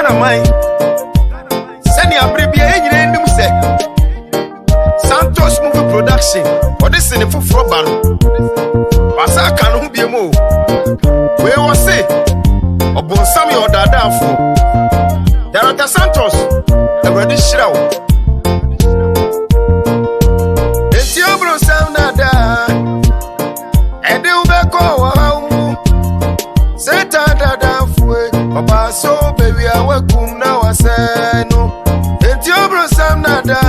Dynamite. Send your baby in the music. Santos movie production. What is in the full band? Pasa can't be a move. Where was it? Obonsam odadaafo. Director Santos. Already show. It's your obonsam nada. Ede ubeko wa. Seta odadaafo. Papa so baby awekum na waseno. It's your obonsam nada.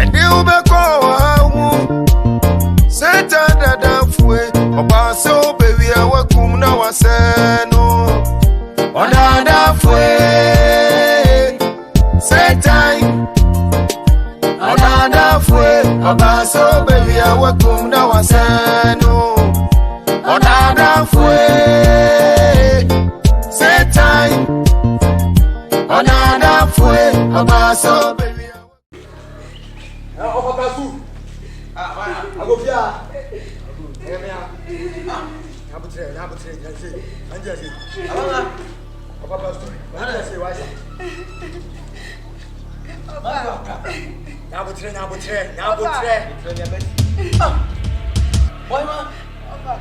Ede ubeko wa. Seta odadaafo. Papa so baby awekum na waseno. Odadaafo. Satan. Odadaafo. Papa so baby awekum na waseno. Odadaafo. Satan. Odadaafo. Papa so baby. Papa su. Agofia. Nabutre, Anjasi. Papa su. Ana say why? Nabutre. Why man? Papa.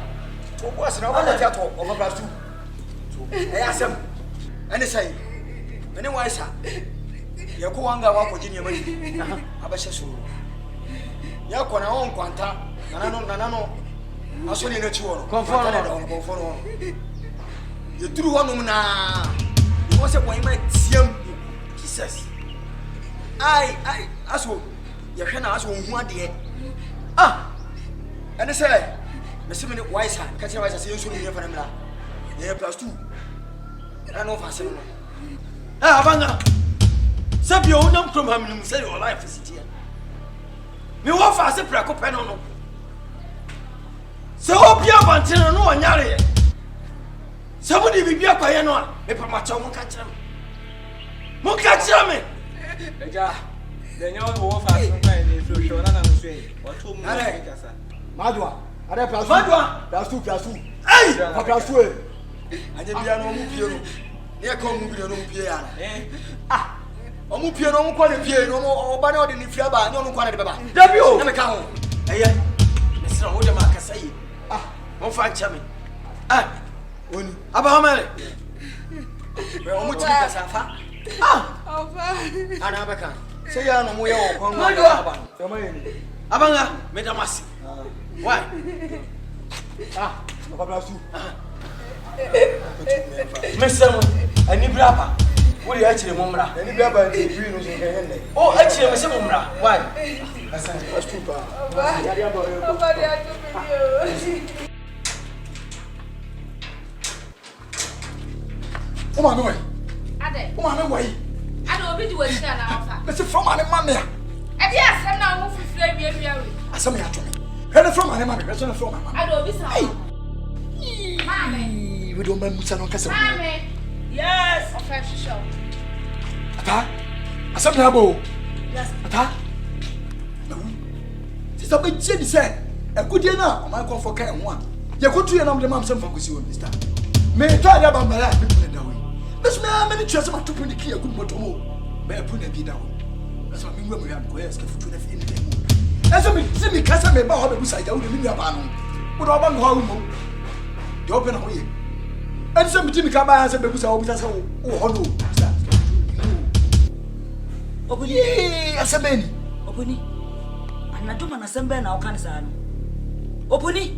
What's now? What ya talk? Papa su. Eh asem. Ene say. Ene why sir? Ya ko wanga wa ko jini mari. Abashe so. Ya ko na on kwanta. Nanano. Asole na chiwo no. Konforo. Ye turu honum na. Wo se boy ma tiam. Jesus. Ai, aso. Ye hwe na aso hu ade. Ene se. Me se me ne wise ka tira wise se yenso ni fa na mra. Ye +2. Na no fa se no. Abanga. Sabi o nam krom ha minum say your life is here. Me wo fa se prako pe no. Se obi abantene no onyare. Se mo di bibia kwaye no a me pa ma chawo mo ka kira me. Eja, denyo wo fa so kan ni so na nso e. O to mu kasa. Madwa. Ada +2. +2. Hey! Papa su e. Anye bia no mu pie no. Ne ka mu bia no mu pie ya. Omu pie no mu kwa ne pie no oba ne odi ni fia ba ne onu kwa ne de baba. Dabi o. Na me ka ho. Eye. Me sira wo de ma kasa yi. Mo fa ncha me. Oni. Aba ho mere. We omu ti kasa fa. Ofa. Ana beka. Se ya no mo ye wo kon Madwa. aba. Yo ma yeni. Abanga me da masi. Why? Papa su. Mesamo ani braba. Wo de akire mo mra. Ani bia ba ti free no so ke henne. Oh, akire me se mo mra. Why? Asan +2 pa. Ofa dia to me. O ma no we. Ade. O ma no we. Ade obi di wasi na ofa. Me se from ane mama ya. E dia asem na wo fifire bia we. Asam ya to me. Hele from ane mama, me so na from mama. Ade obi sa. Mame. We don't musa no kasa. Mame. Yes. Ofa shisho. Ata. Asam ya bo. Yes. Ata. Sister be je di say. Ekudie na o ma kon for kan ho a. Ye kotu ye na mo de mam sem fa kosi wo sister. Me ta ya ba mbala me pune da we. This me many chese ma topu ni ki agud moto mo. Me pune bi da wo. That's why me ngwa mo ya ko yes ke futu na fi ni dem. Eso me ti mi kasa me ba ho be busa ja wo de mi nua ba no. Wo do ba no ho mo. De open na ho ye. And some Jimmy Cabana said, oh, Obuni, asabeni. Obuni. Anaduma na sembe na okanisa no. Obuni.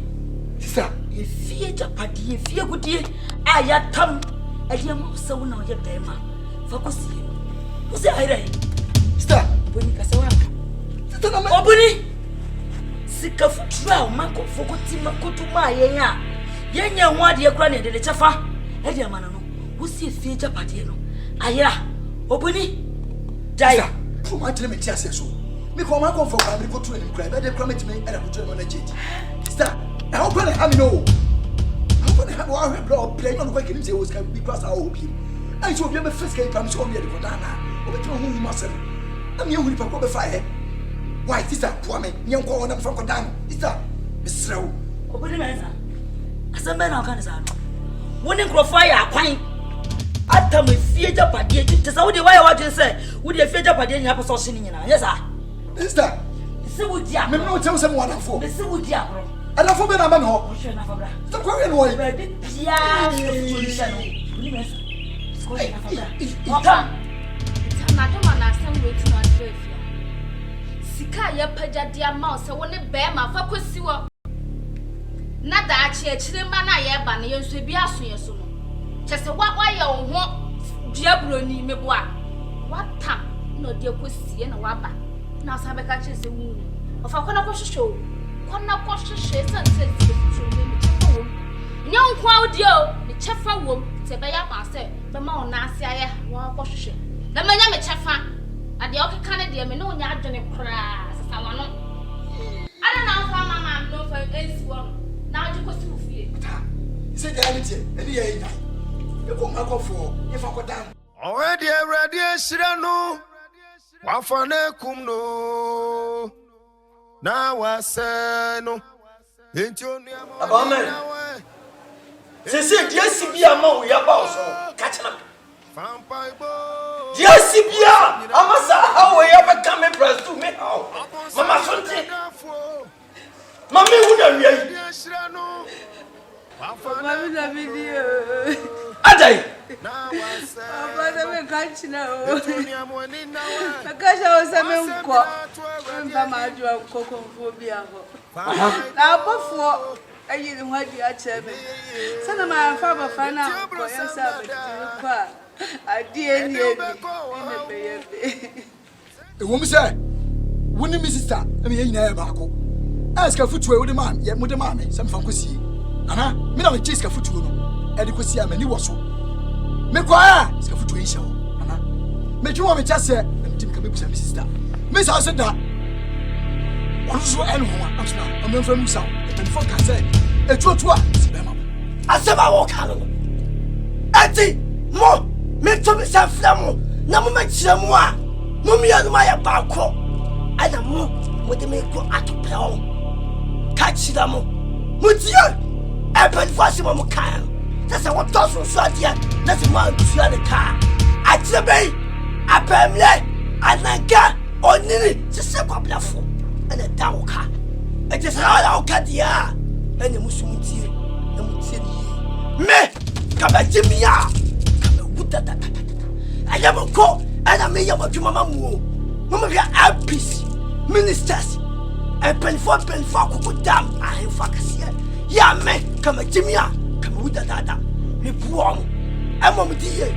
Sister, ye fie japadi, ye fie gudie. Ayatam. Edia mo se wona oye bema. Fakosi. Usi aire. sister. Obuni kasewa. Sister na me. Obuni. Sikafutra o mako fokoti makotu ma yenya. Yenya ho ade kura ne de chefa. Edia mana no. Usi fie japadi no. Ayira. Obuni. Dai. From my time, it's so. Me come my comfort, I go to him, cry, but they promise me, and I put on a change. Sister, I hope I have no. I hope I have one blood playing on the way was can be past our hope. I saw you first game promise on the Kodana, or between whom you must have. I'm you will go fire. Why, sister, poor me, young corner from Kodana. Sister, Miss Row. Open the mesa. As a man, I can't say. Winning crop fire, pine. Atam fie japade te say wo dey why you want say wo dey fie japade nya person hye nyina yes sir sister se wo dia me no tell some one afo me se wo dia bro adafo be na ba me ho wo hwe na fa bra stop kwa no wo ba bi bia solution ni me ko na fa bra na do ma na asem wetin na do afia sika ye pagade ama o se wo ne be ma fa kosi wo na da achi achire ma na ye ba na ye nso bi aso ye so no chese wa ye wo ho diabro ni meboa wata no de kosi na wa ba na sa be ka chese wu o fa kona ko hwehwe kona ko hwehwe san se so ni chefa wo nya nkwa audio ni chefa wo te be ya ma se be ma ona ase aye wa ko hwehwe na manya me chefa ade o keka ne de me no nya adwene kra sasa wano ana na fa mama no fa esi wo na ade ko si wo fie say the reality any ye nya e ko ma ko fo e fa ko dan already shira no wa fa na kum no na wa se no enti onu amen se dia sibia ma wo ya ba o so ka chana Vampire boy. Yes, Sibia. Amasa, how we ever come and press to me? Mama, something. Mammy, who are you? Mama, the video. Adai. I can't know. Because I was a man called Mama Cocophobia. Now, before I didn't want you at 7. Son of my father found out for yourself. I didn't hear a woman said, Wouldn't Mrs. Star, I mean, Bako. Ask a foot with the man, yet with the mammy, some fancy. Aha, me no chase a foot, adequacy, and you was so. Mequire, is a foot to show. Make you want me just say, and Tim Cabin, Mrs. Star. Miss, I said that. Also, anyone, I'm not from South, and folk I said, a true one. I said, I walk out. Auntie, more. Me to me say flamo na mo machira mo a mo mi anu ma ya ba ko ana mo de me ko atope o ka chira mo tie e pen fasi mo kan se wo to so dia na se mo antua ne ka a chira be apemle ananga oniri se se kwablafo ana da wo ka e je se ala o ka dia ene musumutie na mutie ni me ka ba jimia I never go and I may have a Mama APC ministers and pen for damn. I am fuckers. Yeah, man, come at Jimmy, come with the dada. Me poor, I'm on dear.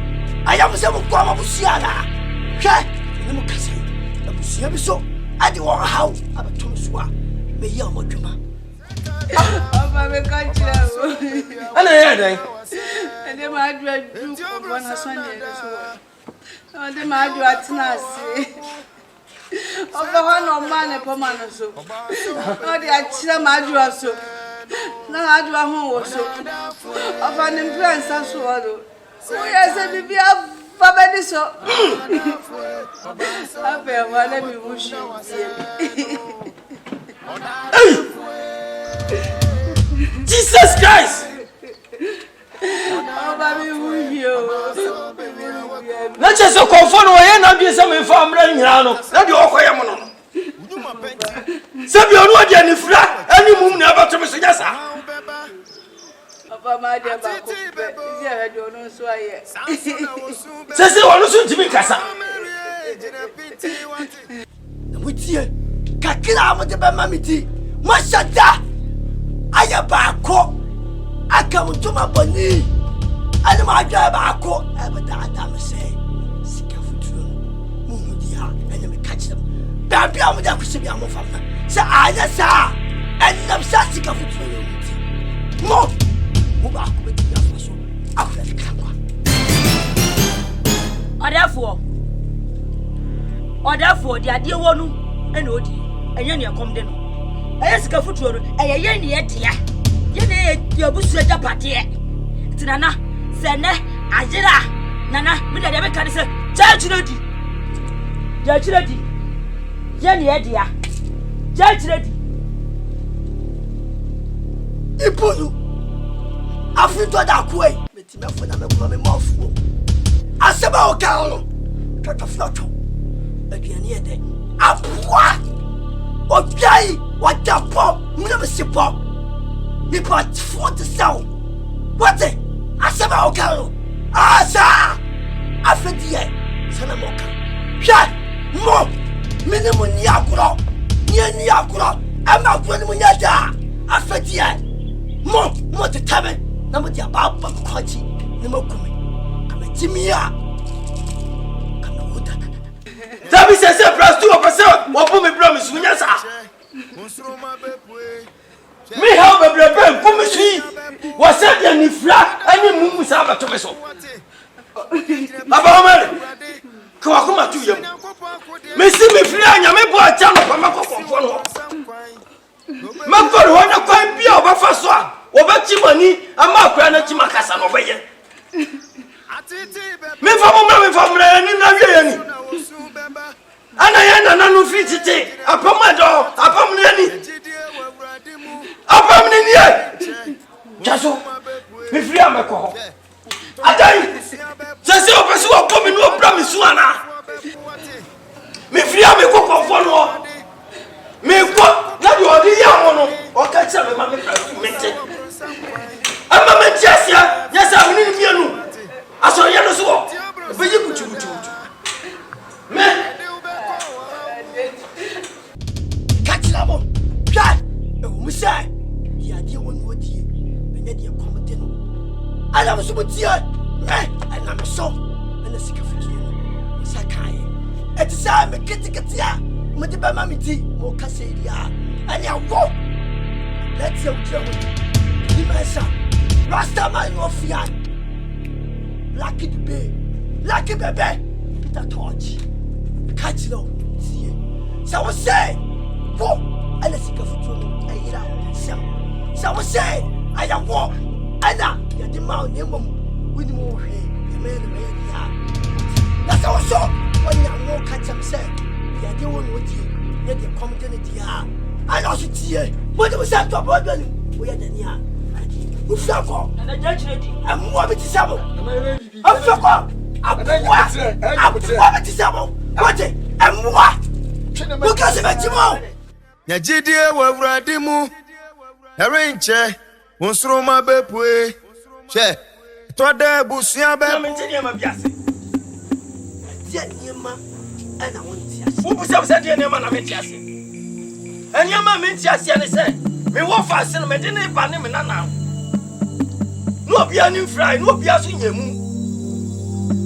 I am some Guama Busiana. Okay, no more castle. The Busia so I do want how I'm a Tomiswa. May Yamajuma. And I had and then my dread do one has one year as well. Oh, the my dread nasty. Over one or man upon man or so. Oh, the Achilla Madra so. No, I do a home or so. Of an influence and swallow. So, yes, and if you have Fabadi so. I bear one, let me wish you. Jesus Christ! Oh, baby, will you? Let's just go for no and be some family. Not your Okoyamono. Sabi onu adi ani fra ani mum na ba to me so nyasa. Papa ma dia ba ko be isi a radio no so aye. Sese wonu so ntimi kasa. Na mutie kakira mo de ba mamiti. Mashada aya ba ko aka mutuma boni. Ani ma adwa ba ko e be da adam se. Sika futuro mu mu dia enya me kachira. Baby am da ko se bi am famna. Se aya sa enam sa sika futuro yo muti. Mo mo ba ko be dia so afra de kanwa. Odafo di ade wonu ena odi enye ne kom de no eye sika futuro no eye ye ne ye dia ye ne ye busu japade tinana se ne ajira nana me de be kan se jajiredi ye ne ye dia jajiredi Iponu afito da ko e metime fo na me ko me mofu asaba o ka no kaka flato aduane ede aboa obiai wadapo muna besipo me part for the sound what asaba o ka no asa afedie sana moka hwa mo minimum ni akuro ama akuro ni munya da afedie mo tetame na mo dia ba kwachi ni makumi kama timia kama uta tabi sese plus 2 opese opo me promise munya sa me help me brebe kumisi wase dia ni fra ani mumu sa ba to me so baba omere kwa kuma tu yam me si me fra anya me bo acha no pa makofofo no makoro wona kwan bia obafa so a obati mani ama akwa na ti makasa no beye me fa mo ni na wie ni ana ye na nanu fitite apam ni ni jaso me firi ameko adai sese opesi wo komi no promise ana me firi ameko konfo no me ko na di odi ya mo no o ka che me ma me mente ama me tiasia yesa woni ni mienu aso ye no so be yi kuchu me kachilamo kai e wo musai ya di woni odi enye di komite no ala mo so botia ana me so ana sika fisu no sakai etisa me kitikitia mo de ba mami ti mo kase dia ani awo let's go di masa rasta man no fian lucky bebe that touch catch lo see so we say wo ana sika fisu no ayira sam so we say aya wo ana ya di ma ni mo we ni mo hwe me ya na so so when you no catch am say ya di wo no di ya di community ya ana so tie mo de say to bo do ni wo ya dani ha wo fiako na ja chire di amu abi ti sabo afiako abuwa abi ti sabo wote amuwa wo ka se betimo nya jidie wo awurade mu erenche wonsroma bepue hwe to da busia be me ti ma biase dia niema ana wonti ase wo busia busia dia niema na me ti ase eniema me ti ase ne se me wo fa ase no me de ne ba ne me nana no bia ni fry no bia so nyemu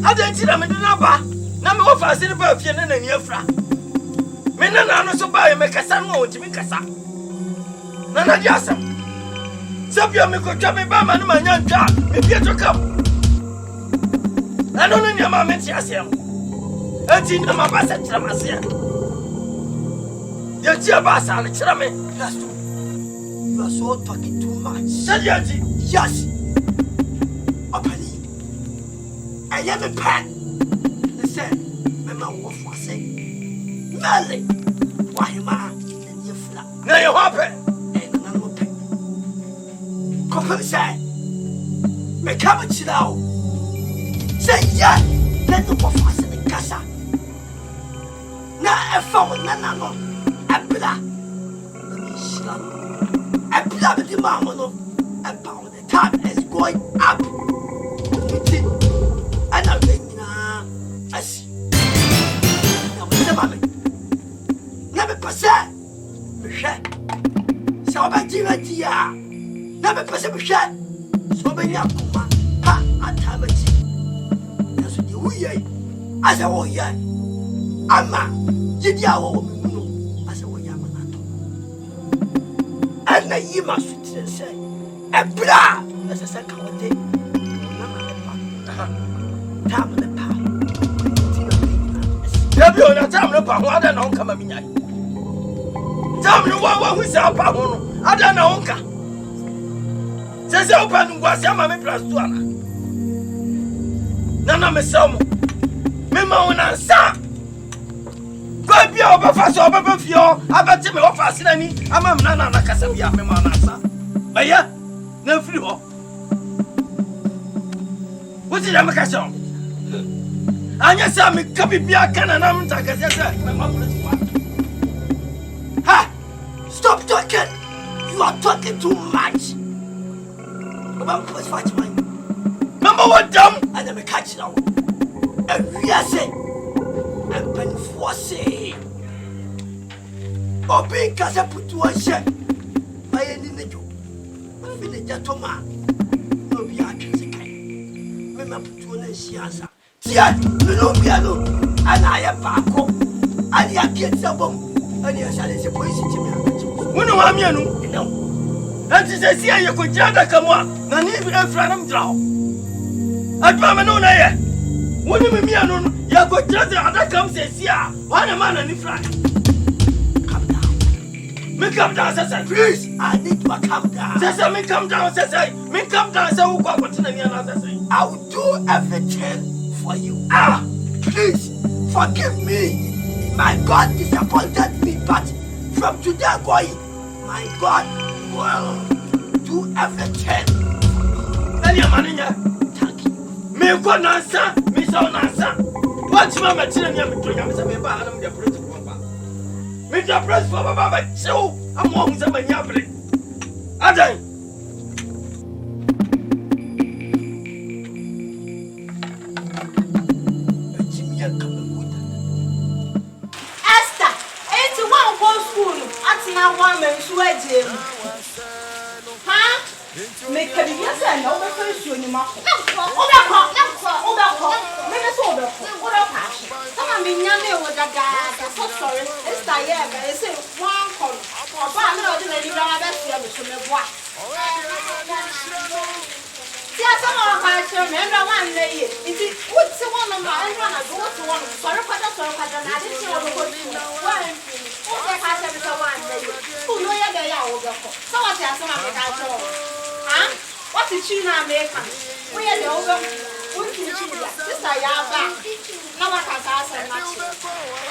ada ti na me de na ba na me wo fa ase ne ba fie ne na ni afra me nana no so ba me kasa no o ti me kasa nana dia ase sabia me ko twa me ba ma no manya ntwa me bia to kam ano no nyama me ti ase enti na ma ba sa tira ma se ya ti ba sa na tira me you are so talking too much sadyati yes apani I am a pan listen me ma wo fo se male why ma ni fla na you happen na no pe ko say me come chilao say yeah let the wo fo se ni kasa na e fa wo na no abla abla be the mama no about the time is going up and I'm like I see now the mama never pass me share so ba dia never pass me share so ba nya kuma ha atabaji so di uye asa wo ye ama yidi awo no asa wo ya manato ana yima sutre se ebra asa sa kawote na ma pa tam le pa yabi ona tam le pa ho ada na onka ma minya tam le wa hu sa pa ho no ada na onka se open ngwa se ama me plus 2 ana nana me samo me ma ona sa kwa bia obafa so obafa fio abati me ofa se nani ama me nana na kasa bia me ma ona sa baya na free ho wuti da me kasa Anya say me kabi bia kana na mta kase say. Ha! Stop talking. You are talking too much. Mama push fight mine. Number one dumb and I'm catch now. And we are saying I'm pen for say. Obi kase putu o she. My ni nejo. Me ne jatoma. No bi atwe kai. Me ma putu na siasa. Tia, me no bi alo. Ana ya paako. Ani akietsa bom. Ani ya sale se police chimi akachi. Wono wa mienu? No. Enti se sia ye ko jada kamwa. Na ni bi afra nam draw. Adwa me no na ye. Woni me mienu no. Ya ko jada adakam se sia. Wana mana ni fra. Me come down, Sasa. Please, I need to calm down. Sasa, me come down, Sasa. Me come down, Sasa. I will do everything for you. Please, forgive me. My God disappointed me, but from today going, my God will do everything for you. Thank you. Me go nansa, me so nansa. Watch mama chile me doing. I'm saying, "Ba, I'm the president." Me the press for baba so I'm on some nyabri adan Esther ain't one go school atina one men so aje ha me kabi yasa na o be fa su ni ma ko o be ko me me so o be ko pa sama me nya me wo daga so sorry Esther ye be say one ko oba na o de na di bra be su me so me boa ti asama o ka che me ndwa wan na ye iti wuti won ma ndwa na go to won sorry kwada na ade che o go to wan o be ka che be so wan na ye o no ye be ya o go ko so what ti asama me ka che o what is she now make? We are the over. What is she? Sister Yaba. Now I can say much.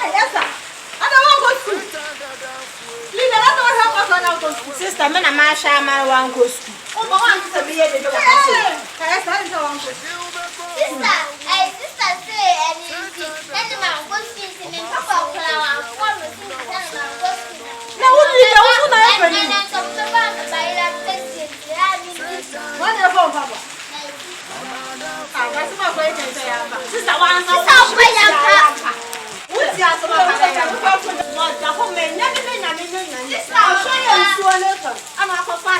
Hey, Esther. I don't want to go school. Please, I don't want to go school. Sister, me na Masha, I want to go school. Oh, but I want to be here. Hey, Esther, I don't want to go school. Sister, say anything. Then the man goes to him and talk about flower. What was he telling him? Now, what do you know? What do you know? Wonderful, Papa. That's my way to say, Sister, one hour. What's the answer? The whole man, never been a million. I'll show you to a little. I'm a papa.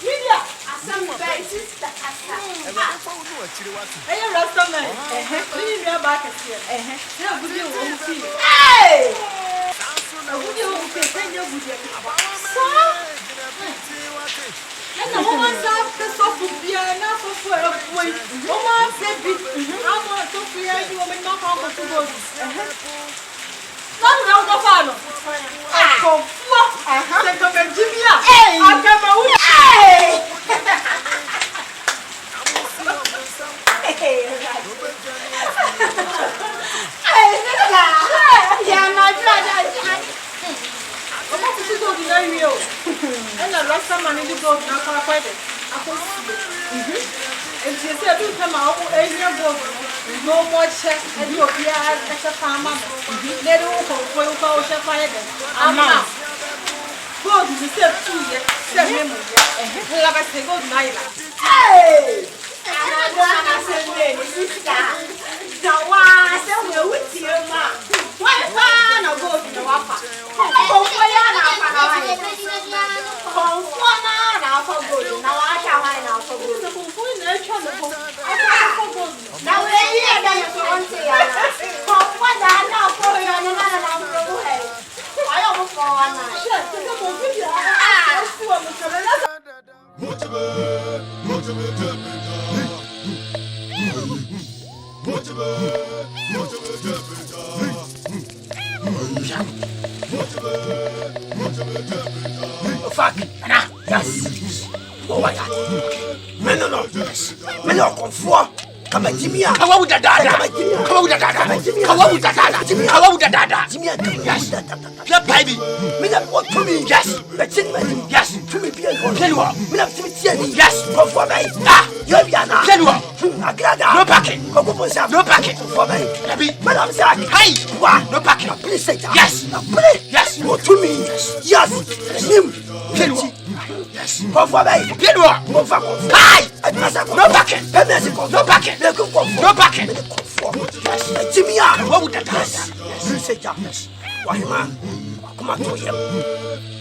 Lydia, I some very sister. Hey, you're a stomach. Leave your back here. Now, would you want to see? Hey! Would you want to send your good? And the woman's after Sophia, not for a boy. Woman said, I want Sophia, you will not come to go. Not around the farm. I come and give me up. I come away. Yeah, my brother. I'm not to go to the and the last time I need to go to the and she said, "You come out and you go. No more check and you'll be as a farmer. Let it go fire. I'm out. Go to the step 2 years. Step him. Like I say, go to Naila. Hey! And I don't say, sister. The one I said, we're with you, ma. Why fan or go to the wapa? Oh, now we're here, then you're going to say, what the hell for you on another way? I almost go on. Fuck. Yes. Oh my God. Men no yes. Men no comfort. kama Jimmy, Kawa with the dada. Kawa with the dada. Kawa with the dada. Kawa with the dada. Jimmy, yes, Pia baby. me that what to me, yes, the chin, yes, to me, be a good one. Me that to me, yes, for me, ah, you're Yana, Genua, Agrada, no packing, obonsam, no packing for me, Madame Zach, hey, no packing, please say yes, yes, what to me, yes, him, Genua, yes, for me, Genua, hi, no packing, no packing, no packing, yes, Jimmy, what would that yes, say yes, why, man, come on to him,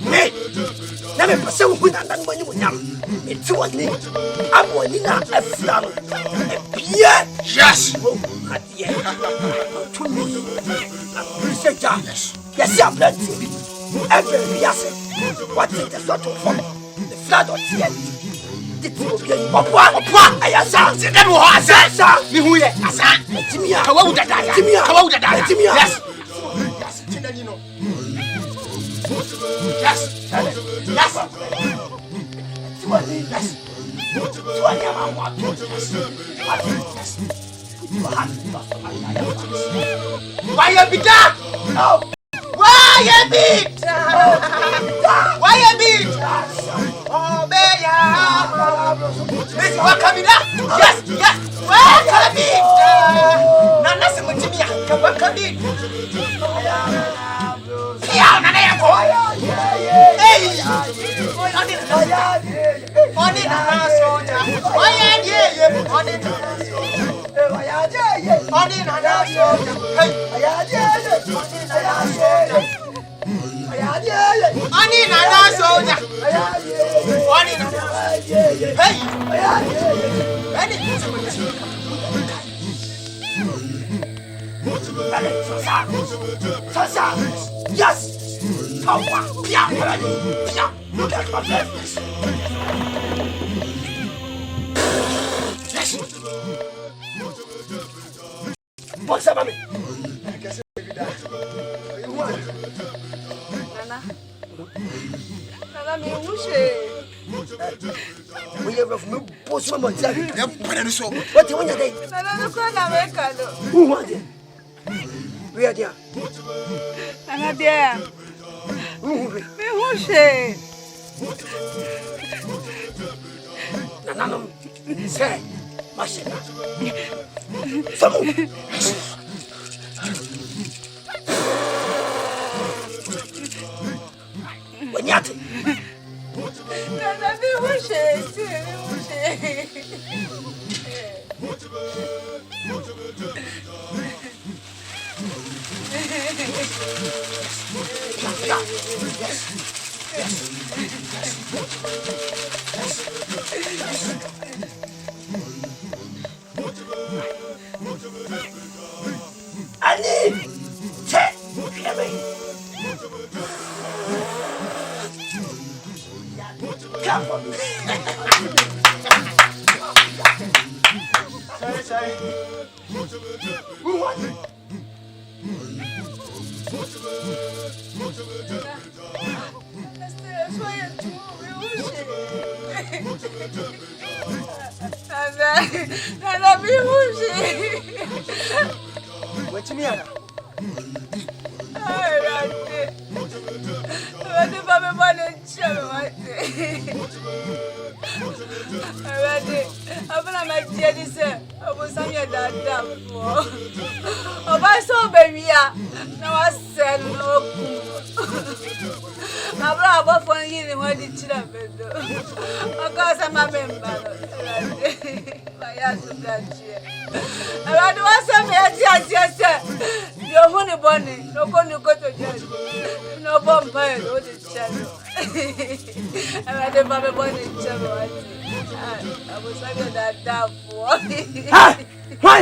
me. Na me pese wo na na mani wo nyam enti woni aboni na afra no bia yes adie to me research yes ya plenty every yes what is the sort of form the flood of the end dit wo bia opwa ayasa se dem wo asa mi hu ye asa timia Kawa with the dada. Kawa with the dada. Yes. yes tinani no Yes. Yes. Why you be that? Why you be? Why you be? Oh, beya. This what coming up? Yes, yes. Why come in? Nana se mutimia. Come in. Yeah, nana yako. Hey. Oni nana soja. Oya ye. Oni nana soja. Oni nana soja. Hey. Oni nana soja. Oni nana. Hey. Sasa, yes, power, pia, look at my business. Yes. What's up, mommy? Nana, me ushe. We have no post my money. What do you want today? Nana, no kwa na weka do. Who want it? We are there. Nana dia. Me ushe. Nana no. Say, Mashina. Some. When you're Nana, me ushe. I need to hear me. Come on. Sorry. Who wants it? Nana, me ushe. Wait to me, Anna. Ready for me money, ready. I'm gonna make Jenny say, I was on your dad. Oh, my soul, baby. Now I said no. I'm not for you when the children do. Because I'm a member. My ass of that year. I want some yes. Your honey bunny, no one you go to judge. No vampire, no the shadow. I had a baby bunny shadow. I was having that damn boy. Why?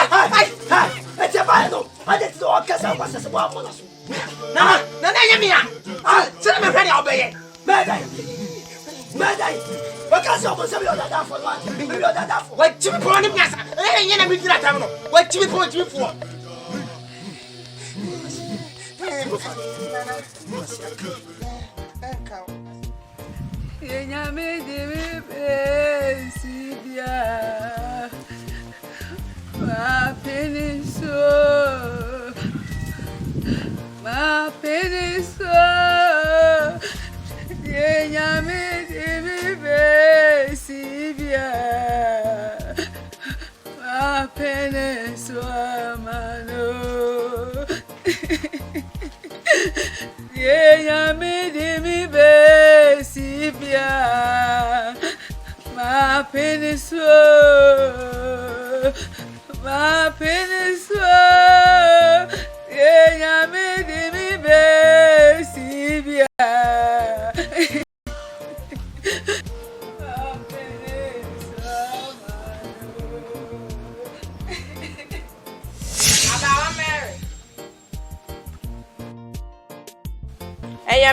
What? It's a Bible. I did the orchestra was as well. No, tell me ready, I'll be Murder. Because of some of that for one. What to be born in Gaza? And we get out. What to be born to for? My penis,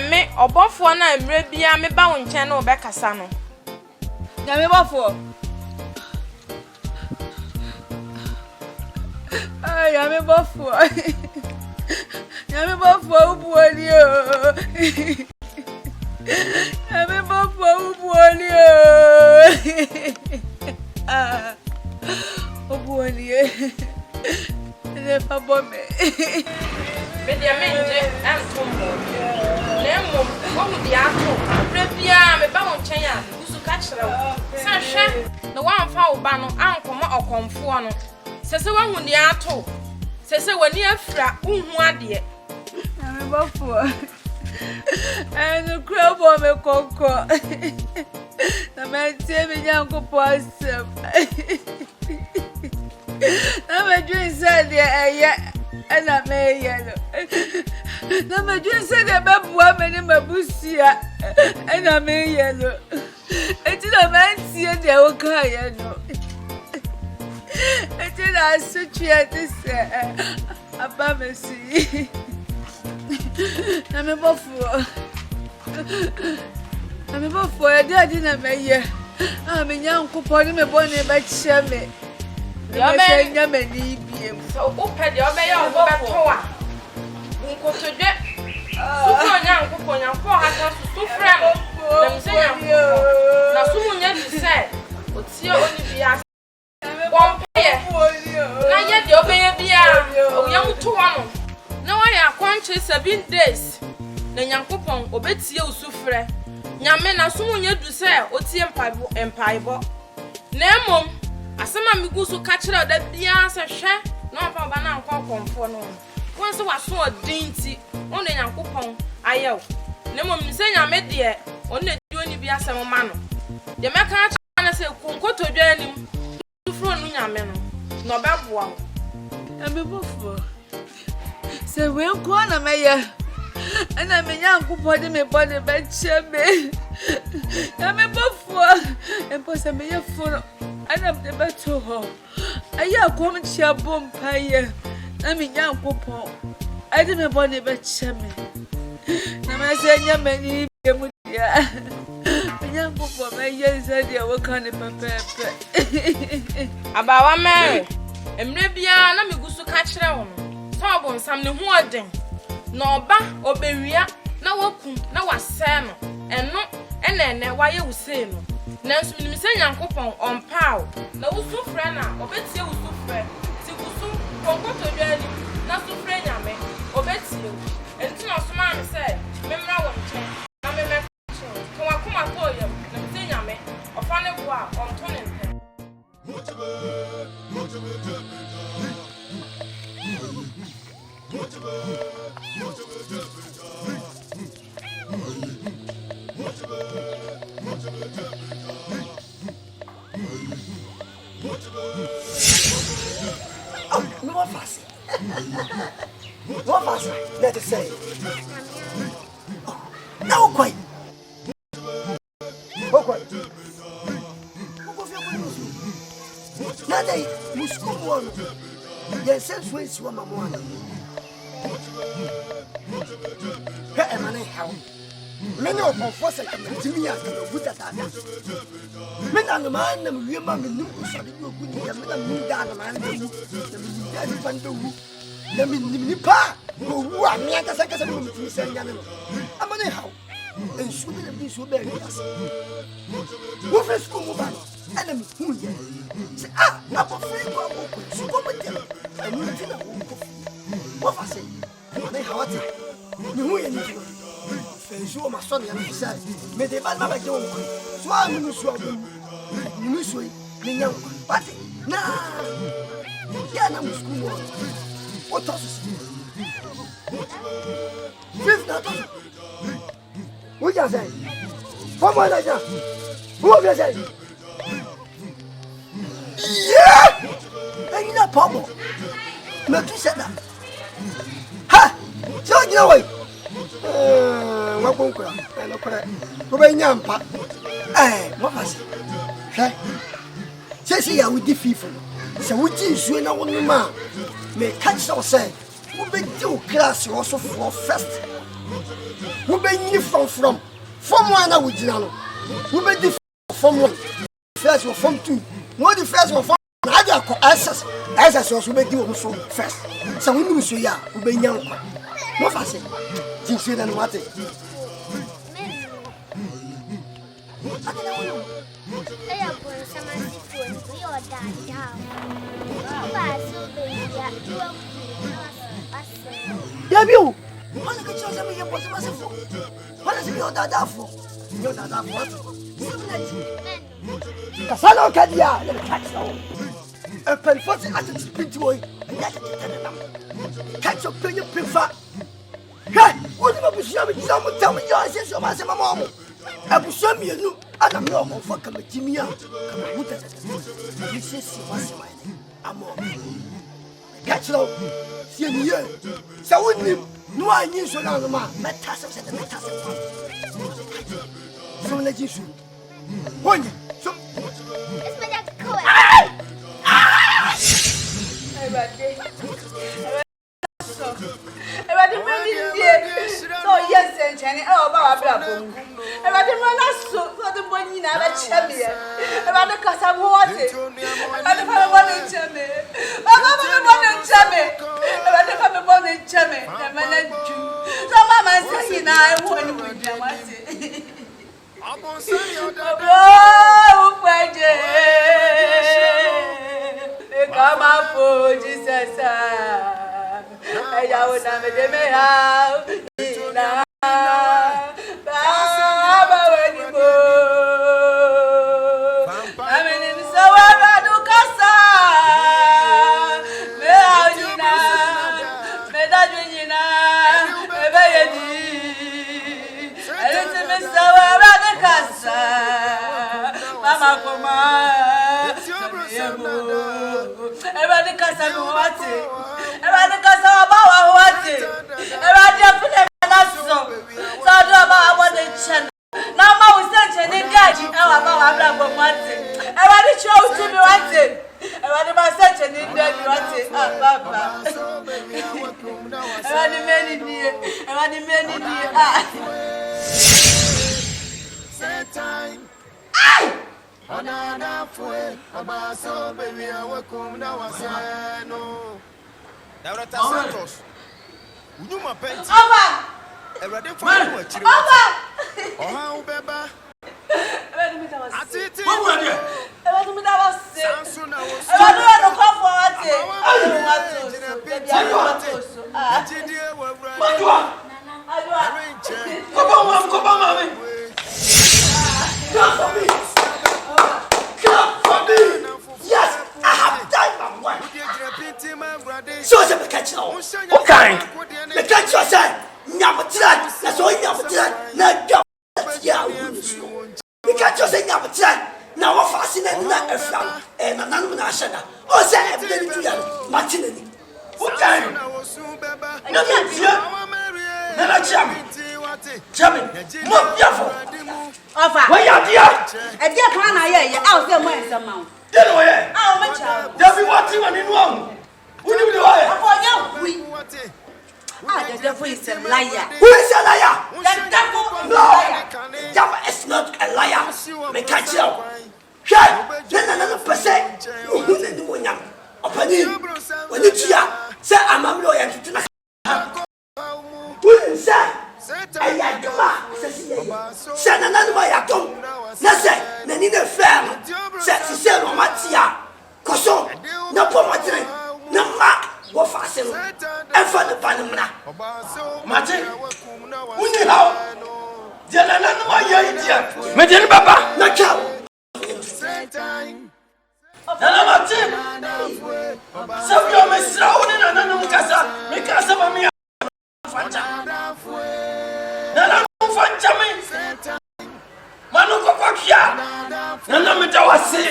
me obofo na emre bia me ba wo nchen na obekasa no ya me bofo ya me bofo ubuoli o ya me bofo ubuoli o ubuoli ne pa bombe be dia menje antombo lemo wo di ato emre bia me ba wo nchen ya gusu ka kire wo sa hwe na wa amfa wo ba no ankoma okomfo no sese wa hu di ato sese wani afra unhu ade na me bofo enu krobo me kokko na me tie me nyanko posem na me dream said eye ana me yelo na me dream said e bebua me ni mabusia ana me yelo eti na me tie de wo ka ye no eti na suchia tise aba me si na me bofo e dia na me ye me nyanko po ni me boni ba chia me ya me nya me ni biem so o pe de obe ya obo beto a nko to de suko nyanko po nyanko ha so sufre no na mse nyanko na sumu nya di se o tie oni bia won pe na ye de obe ye bia o ya muto wa no na wa ya kwanche 7 days na nyanko pon obetie usufre nyame na sumu nya du se o tie empaibo na emom asema migusu ka kire oda bia se hwe na ofa ba na nko konfo no won se waso odinti on na nyankopon ayew na emom se nyame de on na di oni bia se ma no de meka kire na se konkoto dwa anim sufro no nyame no na obeboa wo ame bofo se we ko na meye ana me nyankopon de me bone ba cheme ame bofo empo se me ye foro ana de beto ho aya kom chia bompa ye na me nyankopon ade me bone ba cheme na me se nya mani be mu dia me nyankopon me ye se dia wo kan pepepe abawa Mary emre bia na megusu ka kire wo no so obonsam ne hu oden na oba obewia na wakum na wase no eno ene waye wuse no nanso minim se nyankopon onpaaw na wusufre na obetie wusufre ti wusu konkoto dwani na sufre nyame obetie enti na soma me se memra wo nche na meme ko wakuma to yem na mte nyame ofa ne bo a onto ne nte No fast. No fast. Let us say. No quite. quite. Nada aí. Musculo. Yes, since when you are Mamma. Hey, man, how? Many of my forces come to me as a good at that. Men and the man, and we are mammy, you shall be good. You can move down the man, the Nipa, who are me as I can say, I'm on a how. And shouldn't be so bad. Who first come over? Enemy, who say, ah, not afraid to go with them. And you think I won't go. What I say? They hot. You ain't so my son and he said, may they buy my own. So I'm in swamp. You miss me, young party. Nah, yeah, I'm school. What else? Fifth, not what you say? Come on, I just. Who have you said? Yeah! And you're not Pablo. Not you said that. Ha! So you know what? What won't cry? I look at it. Yampa. Eh, what was it? Hey? Say, I would defeat you. So, which is you know, one man may catch or say, who be two class also for first. Who be you from one I would know. Who be the from one first or from two. What the first or from other access as also be you from first. So, we knew so ya, who be young. What was it? Think you than what it? Yeah, you. What is it? Odadaafo. Kasano kadia, catch now. A penfort at the spin to catch your penny prefer. Hey, what if I was showing someone tell me your sense of my mom? I will show me a new and I'm not for Jimmy. Come on, this is my catch low. See you. So wouldn't you? No, I knew so long, man. Metas and the metas. So let you shoot. One, so. So yes, and Jenny, oh, Baba, about the one I saw for the one you never champion, about the Casa water, about the one in Chame, about the one in Chame, about the one in Chame, the man and Jew. So, Mamma says, I want to be dramatic. Oh, come up for Jesus. I would have made me out. Baba, when you go, I mean, so I do Casa. Meaudina, Medadina, Ebayadi. I didn't miss our Casa. Mama, come on. Everybody Casa, what's it? Everybody Casa about what's it? Everybody put them in a song. So I do about what they channel. Now, I was sent a gadget about what's it. Everybody chose to be what's it. Everybody must search and in there, what's it. Everybody many near. Everybody many near. Time. Odadaafo, obaso baby, I welcome now wasano. Director Santos. Unuma penti. Over. Everyday for you chiri. Over. Oha ubeba. Everybody meet us. Atiti. Everybody meet us. Sansu na wosu. Everybody no come for what? Ejidie wa bra. Clap for me! Clap for me! Yes, I have done my work. So I said, catch now. What kind? The catch yourself. Never try. That's all you never try. Now go. Yeah, we catch yourself never try. Now I'm fascinated. Not a flag. And I'm not national. Oh, say, I'm going to do that. Martinelli. What kind? No, that's you. Never jump. Chami, more beautiful. Offer. Where you are, dear? A dear plan, I hear. I'll say, where's the mount? Get away. I'll make you. There'll be one thing on in one. Who do The devil is a liar. Who is a liar? The devil is a No. liar. Devil is not a liar. Me catch you. Hey, no, per se. Who is the one? Opani. When you hear, say I'm a lawyer to the. Who is that? Ayagama. Say another way at home. Nase, Nanina Fam. Say, Matia. Coson, no pomatri, no mark, go fasten. And for the Panama. Martin, who knew how? Janana, my idea. Madame Papa, not cow. Nana Martin. Some of my surrounding and another casa, make us of me. Nana Fanchami. Manuko Pakia. Nana Metawasi.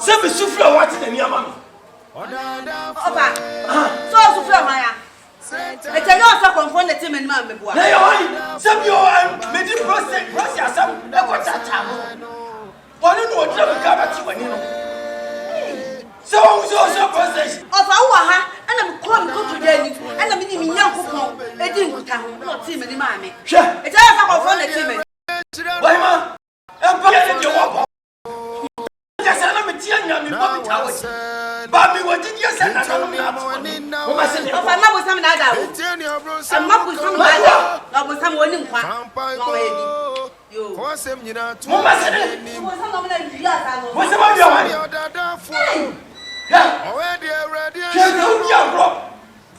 Some souffle what in the Yamam. Oba. So souffle Maya. It's a lot of confront the team and mamma. Some you are making process some what's that time. One of what never come at you when you know. So also process. Of our and I'm calling to Jenny and I'm in young couple. They didn't come, not team and mammy. Sure. It's all about confront the team. Why, ma? I'm paying your walk. Yes, I'm a tea and Bobby, what did you say? I don't know. If I'm not with some other, I'm not with some other, not with some winning one. You was some of your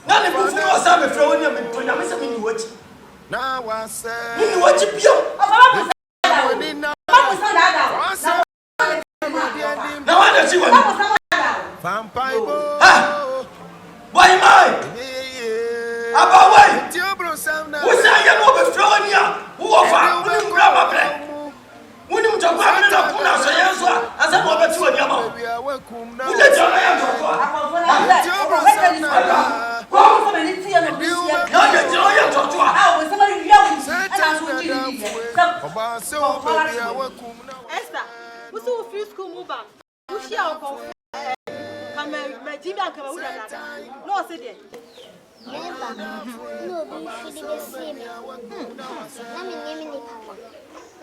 none of you was I'm throwing them into Yamasa watch. Now I say, you watch it, you. Now I see what vampire. Why am I? About why? Who's I am overthrowing you? Who offer? Who grab a bread? Who knew to grab it up? As I'm over to a yama. Who let your hand go? Esther, who's so few school move back? Who's here? Come, my Jimmy and come out. No, sit there. Never. No, be feed the same. Let me name it.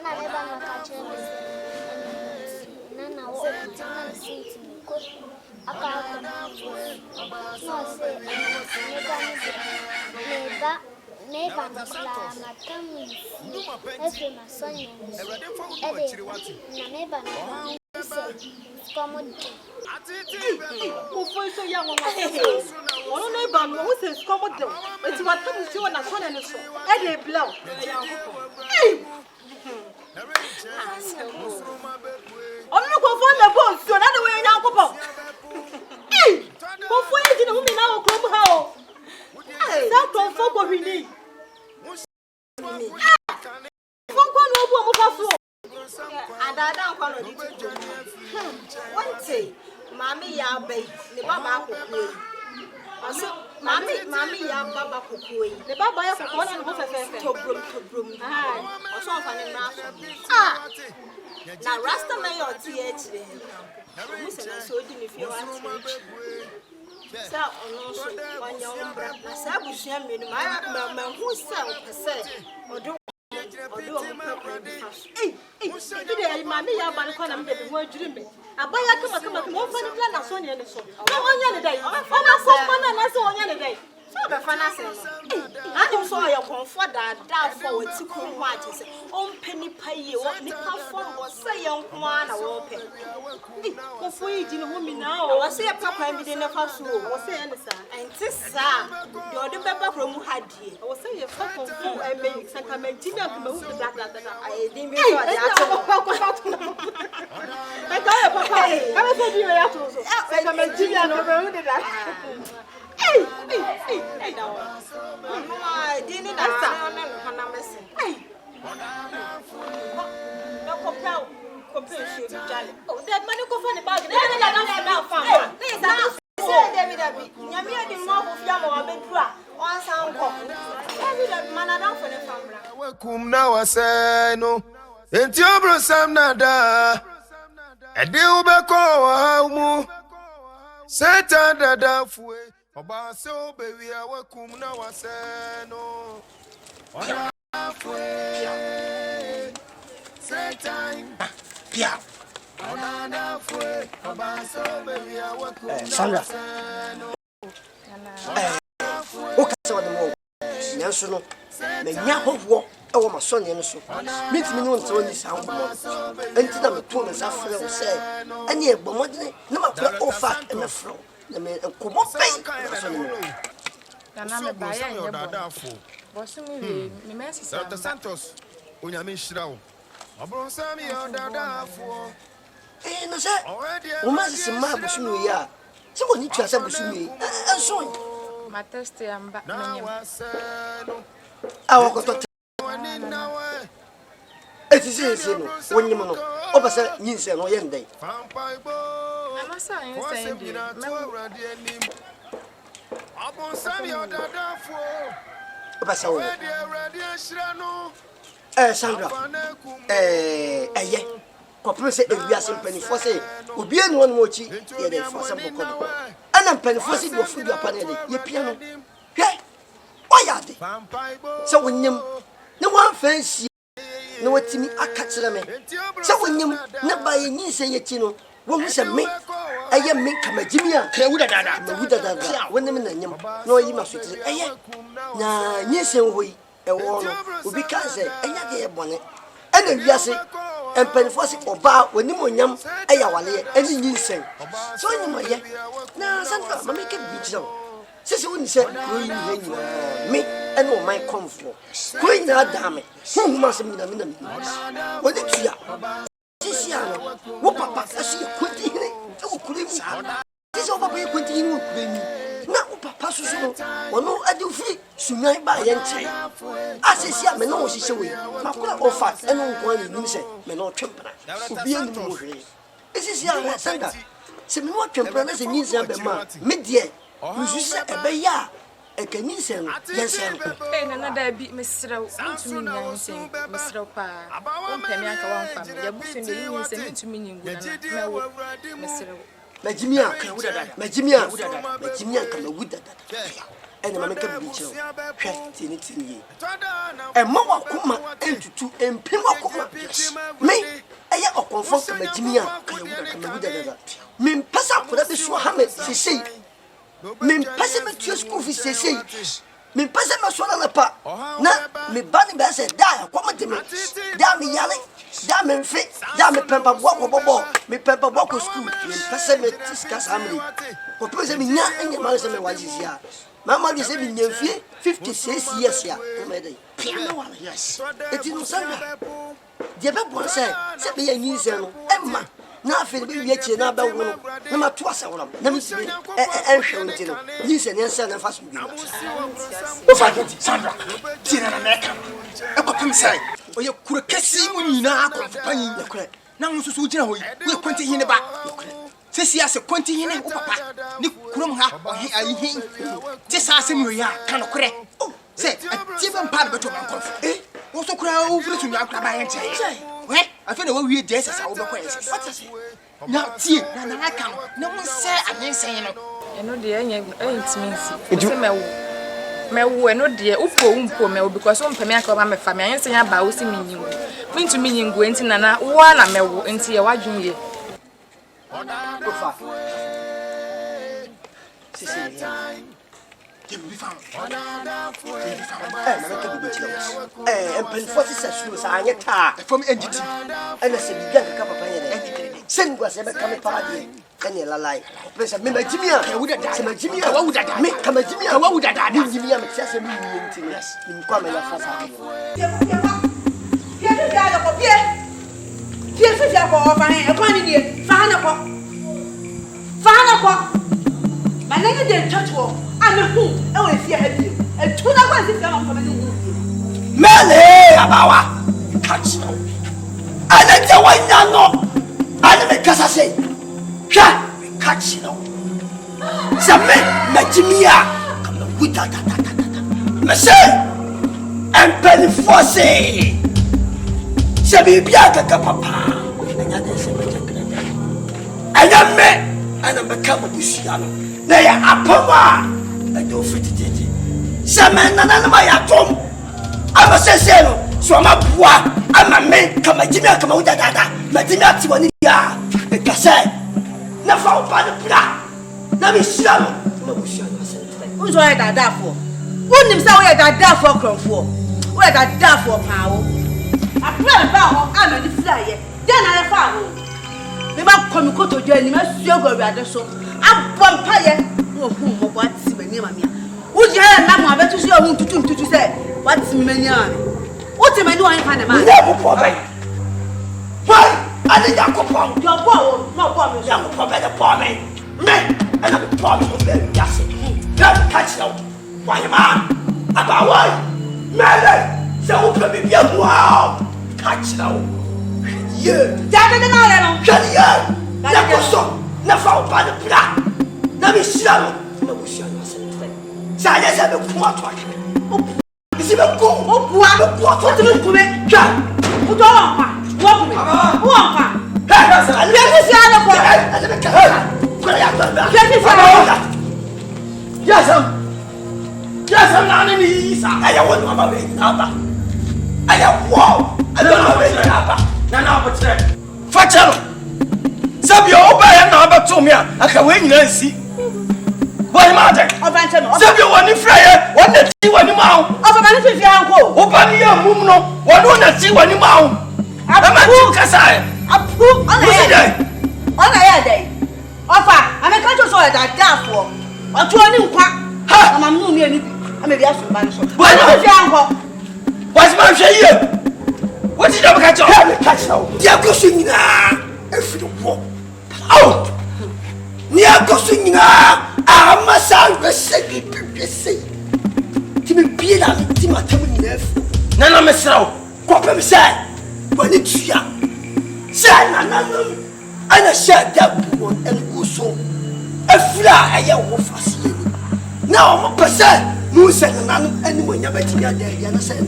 Never catch him. Nana, what? Nana, see to me. I can't. No, say, never, my family. Every my son, never, come on. Who was so young? One neighbor who says, come on. It's what comes to an son and so. And they blow. I'm not going for the boat, so another way now, Papa. Hey, what for you to me now? Come how? That's all for what we need. And I don't call it. One day, Mammy Yabe, the Baba Kukui. Mammy Yab Baba Kukui. The Baba has one and half a broom. Or something in Rasta. Now Rasta may or TH. So if you want to. So, also, one young brother, Sabu Sham in my who sell per se, or do a hey, Mammy Yaban and baby, were dreaming. I buy a come more funny plan as one year. So, no one day. Oh, I saw one day. So the fancy. I saw your comfort that for to come watches. On penny pay what Nickel phone was say young one a open. Before you didn't want me now, I say a papa and didn't have house was saying, and this sir, you're the pepper from who had ye. I was saying a fuck of food and make some come and Jimmy and move the black that I didn't mean I got a papa. I was saying you have to. I come and Jimmy and over that. Hey, now. I didn't answer. Hey, no compel. Oh, that money go for the bag. Now, please, I say, David, Yamia the mob of Yamo, I've been through. One sound call. Every man, I don't for the family. Welcome now, I say no. And your brother, nada. A deal back over how Satan, odadaafo. Obaso baby awakum na waseno. Say time. Pia. Odadaafo. Obaso baby awakum. Sandra. O ka se wademo. Nyanso no. Me nya howo e wo masone no so. Mitimi no nte oni sa wo. Enti na me to me sa frɛ wo se. Ene e gbomodene na ma pra ofa e me frɛ. Na me komo pen. Nana me ba ya Odadaafo. Bosu mi me mesi sa. Dr. Santos. Onyame hyira wo. Obonsam odadaafo. No se. O ma se ma bosu no ya. Se woni twa se bosu no yi. Enso. Ma test ya mba menyem. Awokoto. Etisi no wonyim no. Obasa nyinse no ye ndai. Amasa yin sen di. Obonsam odadaafo. Obasa wo. Sandra. Eye. Kopro se ewiase mpanifo se obi enu no mochi ye dey for some boko. Ana mpanifo se do fudu apane dey ye pia no. Hwe. Oyade. Se wonyim ne wan fancy ne watimi aka kire me. Se wonyim ne ba ye nyinse ye ti no. Wo hu se me eye me kamagimi a Kre wuda dada. me wuda dada. Wonim na nyim. Na oyi masotire eye. Na nyinse hoyi e wo no. Obi ka se enya de ye bone. Ana wiase empanifo se oba woni monyam ayawale ani nyinsen so nyimoye na sanka ma make bi kire sese woni se koyi yenyi me ene o my comfort koyi na dame huma se mina woni tua sisi ano wo papa asu kwenti hire e wo kure mu sisi wo papa e kwenti hire wo kure mu na wo papa susu no wono ade ofri sunyan ba ye nche asisi a me no hihye we makura ofa eno nko ani nim se me no twempra obi ani mu hwe esisi a sanga se me no twempra na se nyinsa be ma me de mususu ebe ya ekanyin no yensen Nana da bi mesrew ntumi nyansen mesrew pa o mpemi aka wan fam ya bu fe me nyansen ntumi nyingu na mewo mesrew Majimia ka wuda dada majimia ka wuda dada ene ma meka bi kire hwe tini e ma wakoma entutu empem wakoma me eye okonfo ka majimia ka wuda dada me mpasa koda be so ha me sesei me mpasa me tu school fi sesei me mpasa me so na pa na me bani be se da akoma de me da me yale da me mfe da me pempa bobo me pempa boko school me mpasa me tiskas amri ko pese me nya enya ma se me wajisia mama bi se me nya fie 56 years ya me dey piano wala yes eti no sanga de be bo se be ya nyinse no emma na afi be wi achi na ba wo no na ma to asa wona na mi sibe enhwe nti no nyinse ne nsa na fa so bi o fa kiti Sandra. Tina na meka. E ko pem sai. Oye kure kesi mu nyina akɔfa yin yakure. Na nsusu gina hoyi. We kwenti hine ba. Sesi ase kwenti hine o papa. Ni kurom ha ohe ayi. Ti sa ase mu ya kan kure. Se ati be mpa na beto man kɔfa. Wo so kura o furu tunu akura ba yen kyɛ. We afi na wo wie de sesa wo be kɔ yesesa. Na tie na aka no. Na mo se anyensen no. eno de enya entimi nsi se mewo eno de upo mewo because mpemi aka ba mefa me anyensen ya ba wo si minyingu mintumi nyingu enti na wo na mewo enti ye wadwun ye ofa sisi Be found. Empanifo se su sa anye ta From entity. ene se bi gan ka papa yele sen gwa se be ka me parade ene la lai pesa me majimia Ka wuda da. se majimia Ka wuda da. me ka majimia Ka wuda da. ni majimia me tia se mi ni enti ni kwa me la fa sa Dia tu dia ko pie. Dia su dia ko fa ne e kwa ni die. Fa na ko. Ma na ni de tatuo. Ana hu e we fie ha die. E tu na kwa si fie ma ko me ni. mele abawa catch no ana je wanya no ana me kasa sei hwa catch no same majimia kama wuta ta me say empanifo se bibia kaka papa anya de se me anya me ana me kama busia no na ya apama I do fit it. Some men and my atom. I'm a session, so I'm a boy. I'm a man, come a Jimmy, come out that. Matinati one ya. The cassette. Never by the black. Let me see. Who's why that for? Wouldn't him say where that for come for? Where that for power? I pray about I'm a flyer. Then I found. The back come to join me, sugar rather so. I'm vampire. What's my name? Would you have a number to see whom to say? What's Minion? What am I doing? Find a man. Why? I think I could pump Your ball, no bomb, young for better bombing. Men, and I'm a problem of very gassy. Don't catch no. Why, man? About why? Mother, so open me, young wow. Catch no. You, damn it, can you? Never so, never by the black. Let me see. No, we shall not say. Silence and the quarter. Is it a go? What do you do? Put on. Walk me. Walk me. Yes, I'm not in the east. I don't want my baby. I have wow. I don't know where you are. Father, some you obey and number 2 me. I can win and see. Why, mother? Some you want to fly. What the tea when you mount? Of a man, if you uncle. Open your moon. What do you see when you mount? I'm a two Casai. Approve on a day. Offer, I'm a country so that for. Or 2 quack. I'm a moon. I may be asking by so. Why not your uncle? What's my share? What did you catch up? Catch now. Dear Gosina, if you walk out near Gosina, I'm a son, receive to be being a Timothy left. None of myself. What am I saying? When it's young, say, and I said that one and also a fly. I will fast. Now, I'm a person. No said anyone ever to get there, and I said,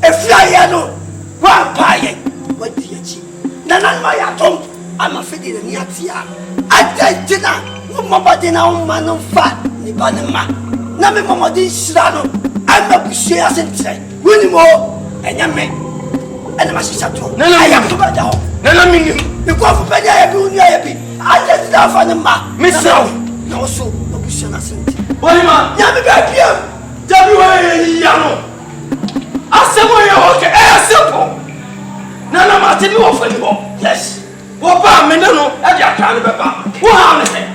a fly, no, one pie, what do you see? None of my atom, I'm a feeding in Yatia. I did dinner, no more than our man of fat, Nibanama. Name Mamma di Srano, I'm a Bushia Sente, winning more, and I may, and I must shut up. I am to bed down. None of me, you go for bed, I just laugh on the map, Miss no, so, no Bushia Sente. Why, man? Yammy back here. Yano. I said, why you're okay, simple. Nana Martin, you offer anymore. Yes. What about me? No, I can't remember. What happened?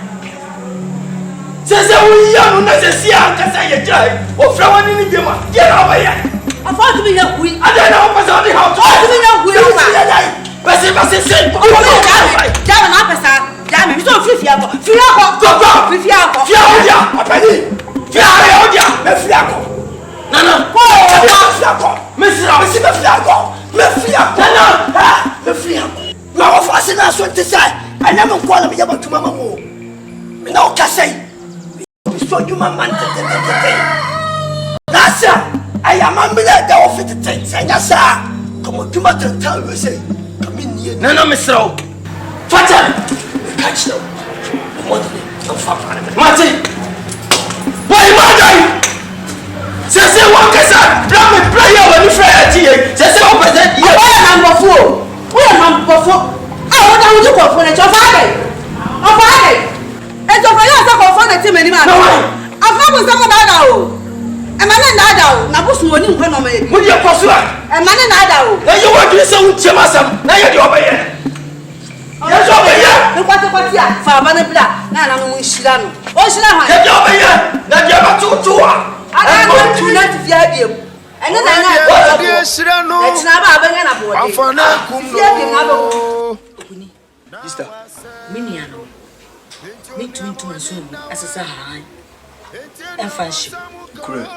Says we young, let's see, I can say a jay or flower in the game. Get over here. I thought to be a queen. I don't know what's on the house. To be a queen. But if I say, damn, officer. Damn, you don't feel go. I am a minute of it. Yes, sir. Come on, come and tell me, say, come in here. No, Miss Rowe. Father, catch them. Martin, why am I dying? Say, one can let me play over the fair tea. Say, open that. We are number 4. We are number 4. I want to go for the job. And so for you, I for the team anymore. I'm not going to a man and Nada, Nabus winning when I'm a with your pursuer. A man and Nada. Now you want to listen to Jamasam. Now you're over here. Yes, over here. Look what for Banabla. Now I'm with Shilano. Oh, Shilano. Get over here. Now you're about to I want to let you. And then I know. It's not about Sister, Miniano. Me to my son as a Sahara. And friendship. correct.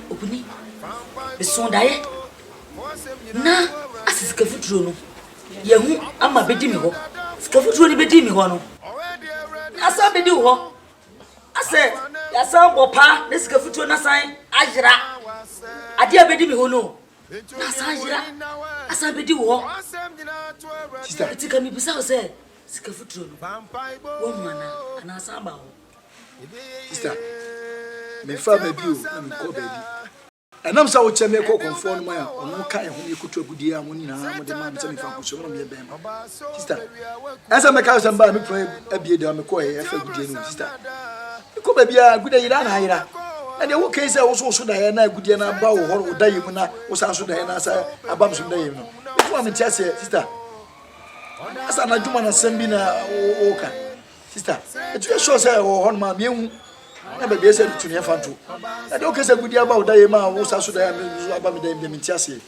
Opuni. The son die. Na, as is Cafutruno. Yahu, I'm a bedimiho. Scafutruno bedimiho. I saw the new ho. I said, I saw Papa, this Cafutruno sign. Ajra. I dear bedimiho no. Nasajra. I saw Bediwo. Sister, It's a can be beside say, Scafutruno. One man, and I saw. sister, me fa ba bi o na me ko ba bi enam sa wo che me ko konfo no ma ya ono kan ho ye kutu agudi a mo ni na mo de ma me se me fa ko so no me be ma sister asa me ka so ba me pro abie de me ko e fa agudi no sister ko ba bi a guda yira na yira and the work is also that na agudi na ba wo ho da yimu na wo sa so da na sa abam so da yimu no before me tell sister asa na juma na sembi na o ka sister etu e show say wo ho ma me hu na ba bi ese tu ne fa to na de o kese agudi aba wo da yimu a wo sa so da me so aba me da yimu me tell sister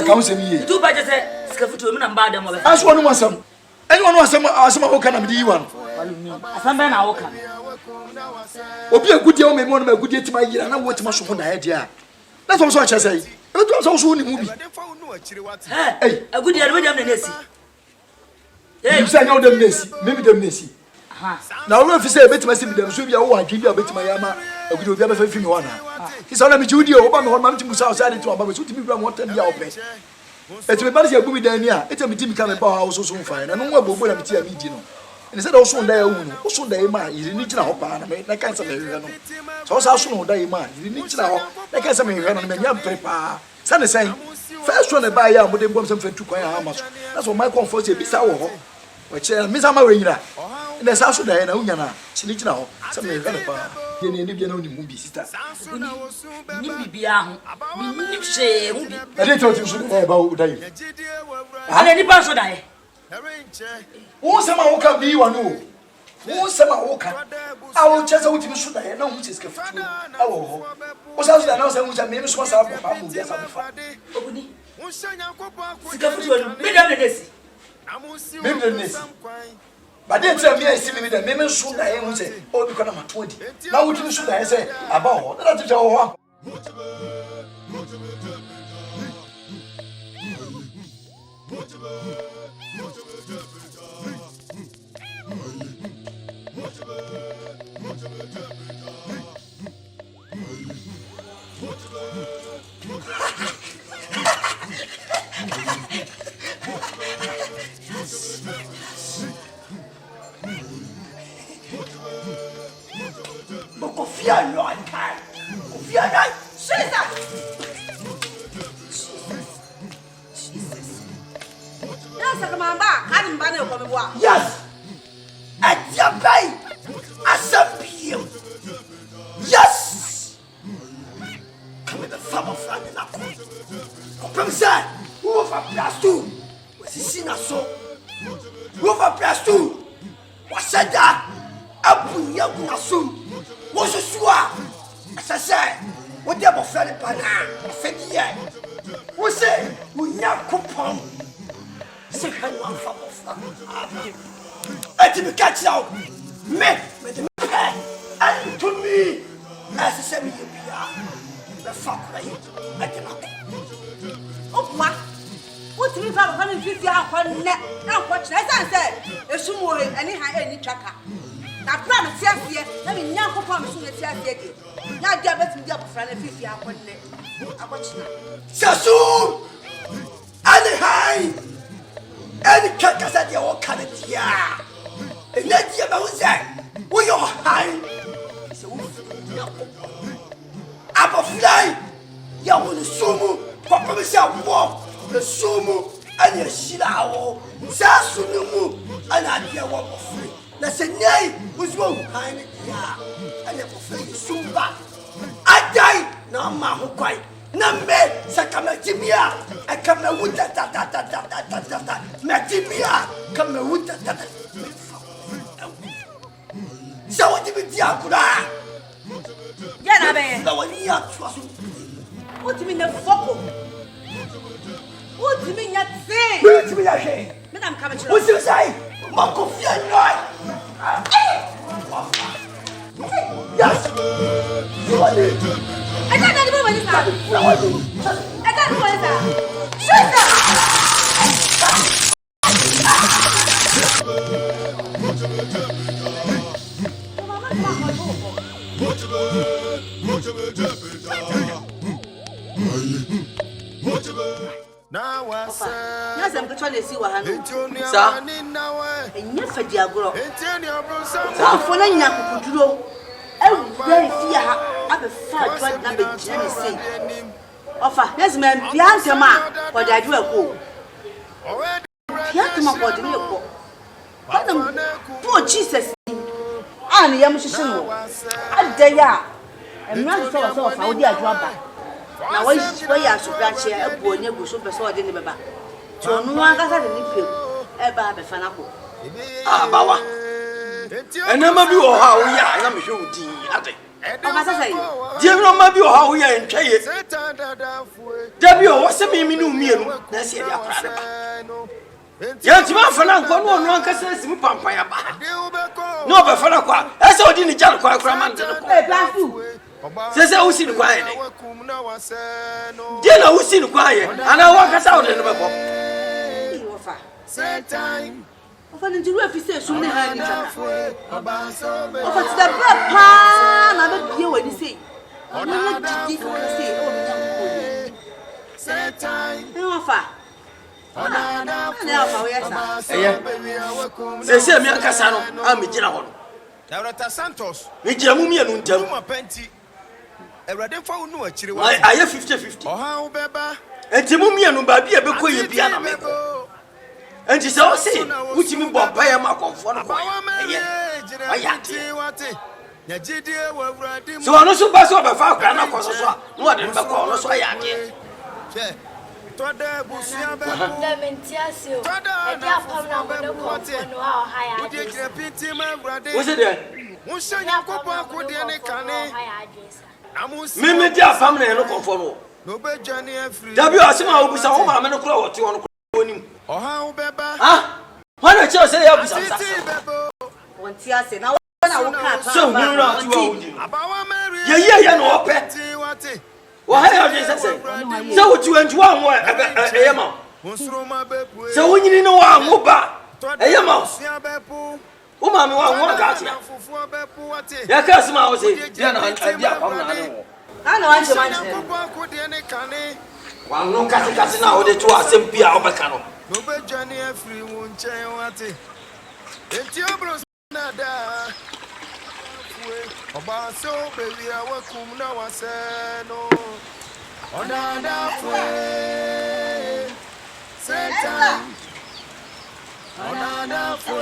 ka wo se mi ye tu ba je say skafutu me na mba da mo be aso no wasam anyone wasam o ka na me di yiwan asamba na wo ka obi agudi o me mo na agudi tima yira na wo tima so ho na he dia na so che say e to so ni mu bi agudi ya no dem na nesi you say no dem nesi maybe dem nesi na wo fi say betima si bi dem so bia wo adwi bia betima ya ma agudi obi abafa fi mi wana ki sa na mi judi o ba me ho ma mtimu sa o sa de to aba so timi bia mo tam bia o pe e timi ba se agumi dan ni a e timi timi ka me ba o so so mfa na no wo agbo na mi ti a mi di no and said also that also the man is in each of Pana, I can't say so also that man is in each of I can't say me young paper. Son is saying, first one to buy out with them bombs and to quite how much. That's what my comfort is our which Miss Amarina. And there's also the Uniana, Snitch now, some may have a movie sister. Nimbi I didn't tell you about that. And any person die. Who sama woka bi wanu who sama woka awo chesa wutimi so da ye na hu cheska futu awo ho o sa so da na so hu cha me so sa papa mu dia sa fa obuni sika futu wanu me da nesi but they tell me I see me da me so da ye hu se o bi ko na matodi na wutimi so da ye se aba ho na ti cha ho Confia no cara. Confia no. Chega. Yes. Atiabai. Asapio. Yes. Come with the farm of family na ko. Kompromisa. Who of a plus 2? Was isi na so. Who of a plus 2? Wasada. Abu ya na so. Wo so sua. Asase. Wo de bo fere pa na. Fedi ye. Wo se, wo nya kupon. Se kan wa fa bo fa. Ati me catch out. Me the pay. And to me. Asase me bia. The fuck right. Ati na ko. Opwa. What me fa ba me fifi akwa ne. Na kwa kire san se esumo he ani ha ani twaka. Na bra me tiafie na me nya akwa me so ne tiafie ke. Na dia betim dia bofra na fifi akwa ne. Akwa kire. Sasu. Ani hai. Any kaka said you all can it, yeah. And let you about that. We are high. So, Apple fly. You want to sumo. Papa myself walk. The sumo. And your shilao. Sasumu. And I dear one for free. That's a name. Who's wrong? High, yeah. And you prefer you soon back. I die. No, ma, who quite. Nambe sakametimia akame wuta ta metimia kame wuta ta sawo tibi diakura Ya na be sawo ya twaso utimi ne foko utimi nya tse utimi ya he me na mka be chiro utimi sai makofia noi yes you are it. I can't do what is that. I can't do what is that. Shoot Yes, I'm going to see what happens. Sir, and you for the agro. So, for any Very fear. I'm a fat one number Jenny say. Offer, yes, ma'am, Bianca, what I do a go. Bianca, what do you go? Poor Jesus. And young Shishino. I dare ya. And not so off, how dear drop. Now, why are you branch here? A poor neighbor super sword in the back. So, no one got a nipple. Ever the Fanaco. Ah, Bawa. And I'm a view of how we are. I'm sure Dear, no, my view how we are in Kay. W, what's the meaning? That's it. Yes, my friend, one can say, Pampire. No, but Fanaqa, that's all in the jar quite cramming. Says I was in the quiet. Dinner was in the quiet, and I walk us out in the book. Same time. Offer to do if you say, soon have it. Offer to the blood pan, I don't hear what you say. Same time. No offer. Say, me, Cassano, I'm a general. Director Santos. We jammy and tell my penty. A ready for no actually. I have 50-50. Oh, how, Beba? And Timumi and Baby, a big piano. And she saw, say, which you mean by a mark of one. So I know so pass over 5 grand. What in the corner, so I am here. Was it there? Mimi dia family no conform. No be journey free. W asema obusa wo ma me no kro wote won kro nim. Oha wo beba. Ah. Wana che say ya busa busa. Wonti ase na wana wo ka pa. So hunu na ti wa wudi. Ye no ope. Wo ha ya je say. So wo ti wanju an wo e ma. So wo nyini no wa wo ba. E ye ma. O ma me wa wo ga tia. Ya ka sima wo say dia na dia pam na no. Ana wanje manje. Wa no kati na wo de to asem bia obeka no. No be journey free won chen wate. Enti obros na da. Oba so baby awakum na wase no. Odadaafo. Satan. Odadaafo.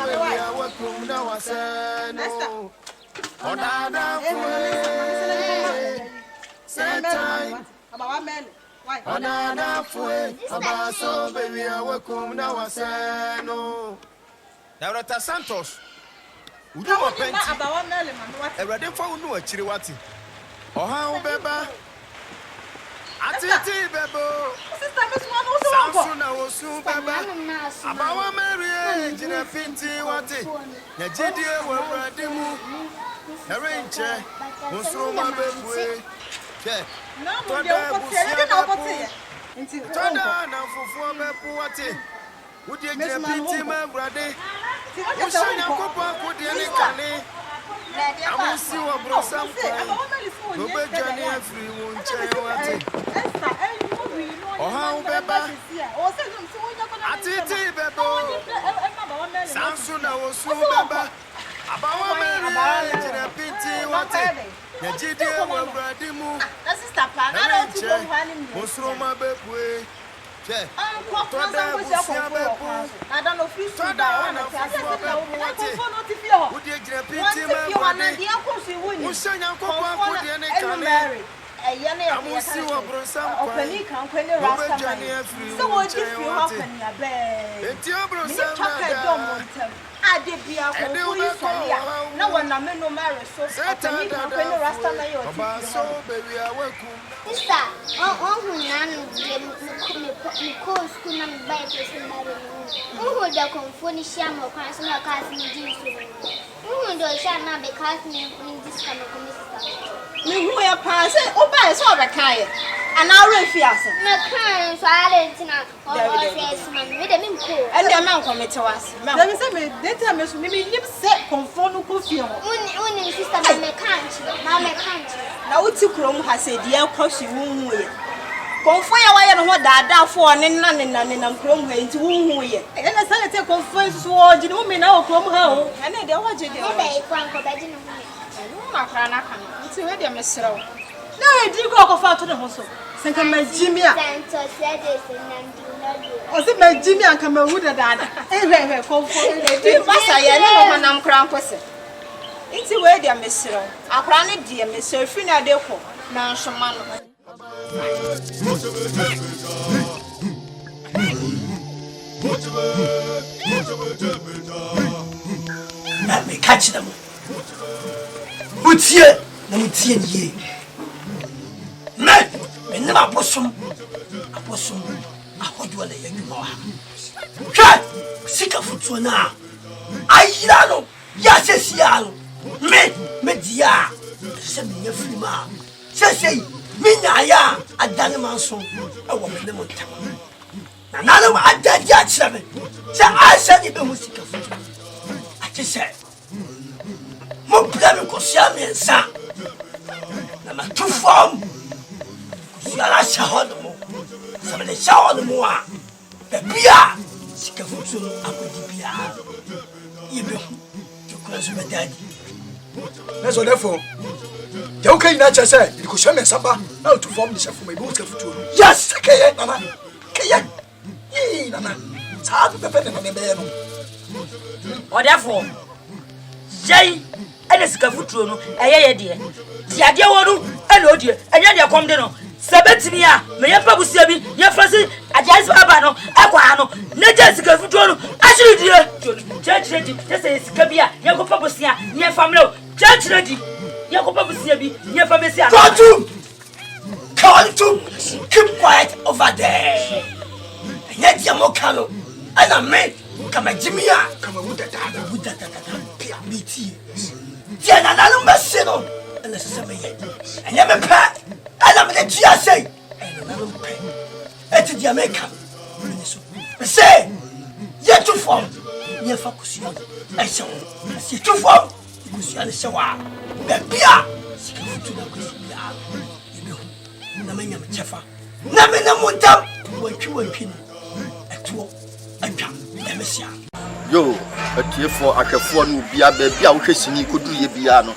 Baby awakum na wase no. Odadaafo. Satan. Odadaafo. Oba so baby awakum na wase no. Director Santos. Udu mo penti. Erade fa unu achire wati. Oha wo beba. Atiti bebo. Sister Miss Mama also want. Samson na osu beba. Abawa Mary jina pinti wati. Na jidie wo brade mu. Erenche. Musuru ma bebwe. Che. Na mo de okote, e na okote. Nti tonda na fufu bepu wati. Udi jina pinti ma brade. Ushanya kopa kudi ni kane. Amusi wa brosam kwa. No be journey free won chen wate. Oha ubeba. Atiti bebo. Samson na osu beba. Abawa Mary jina pinti wate. Yajide wa brade mu. Na sister pa na do ti go hwani mi. Musroma bebwe. Che. Tonda busia bepu. Na da no free food da wana ti ase na wo no ti fi ho. Udi jina pinti ma brade. Dia ko si wuni. Ushanya kopa kudi ni kane. Amusi wa brosam kwa. Openi kan kwene rasta man. So wo di fi ho kan ya be. Enti obrosam na da. Ade bia ko fu isori a. Na wana me no mare so. Openi kan kwene rasta man yo ti. Oba so baby awakum. Sister, nanu me ko school na me buy person mare no. Da konfoni shama kwa so na ka fi di so. Do shama be ka fi ni dis kana ko sister. Me hu ya pa se o ba so obeka ana refi ase Na kan so ale ntina o face man me de me ko and the man komete was let me say me data me so me nim se konfonu ko fi ho uni sister me kanchi na uti krom ha se de akwashi wunhu ye konfo ya waye no ho daadaafo ne na krom ha nti wunhu ye na sanete say conference so you know me now from how. And then what you do? Ebe ikwanko beji no hu. No na kra na kan. Nti we de mesrew. Na e di go kofa to the hoso. Senka ma Jimmy a. Santo said this and do O se ma Jimmy anka ma hu dada. Ehwe comfort. Di masa ye no ho nam kra nkose. Nti we de mesrew. Akra ne de mesrew fi na de ko na nhoma no. Let me catch them. What's here? Let me see ye. Man, and then I was I hold you a young boy. Cat, sick of foot now. I know. Yes, yalo. Me, dear. Send me a free man. Say, me, ya, a danaman song. I want them on time. Another one, I dead yet 7. So I said, it was sick of foot. I just said, more blame because Sammy and Sam. I'm a two form. You are a shower the more. Some of the shower the more. The beer. Sick of foot, I could be you to cross my daddy. That's what therefore. The okay nature said, you could show me supper now to form the chef for my boot of food. Yes, Kayan, Nana. Kayan. Yee, Nana. It's hard to defend on the bed. Or therefore, Jay, and a scafuto, a dear. The idea one, and oh dear, and yet you come down. Sabetimia, may your papa see me, your fancy, a jazz babano, aquano, Najas scafuto, actually, dear, Judge ready, just as Cabia, your papa see, near family, Judge ready, your papa see me, near family. Call to keep quiet over there. And yet, Yamokano, and I made. Come on, Jimmy, come on with that BT. Then another messino, and the 7 years. And I'm a pat, and I'm the GSA, and another pay. At the Jamaica. Say, yet to form, near focus on. I saw, see to form, you see on the shower. The beer, she can to the you know, Namina Chefa. Namina Montam, what you were king at 12. Yo, atiefo ahwefo no bia ba bia wo hwesini koduru ye bia no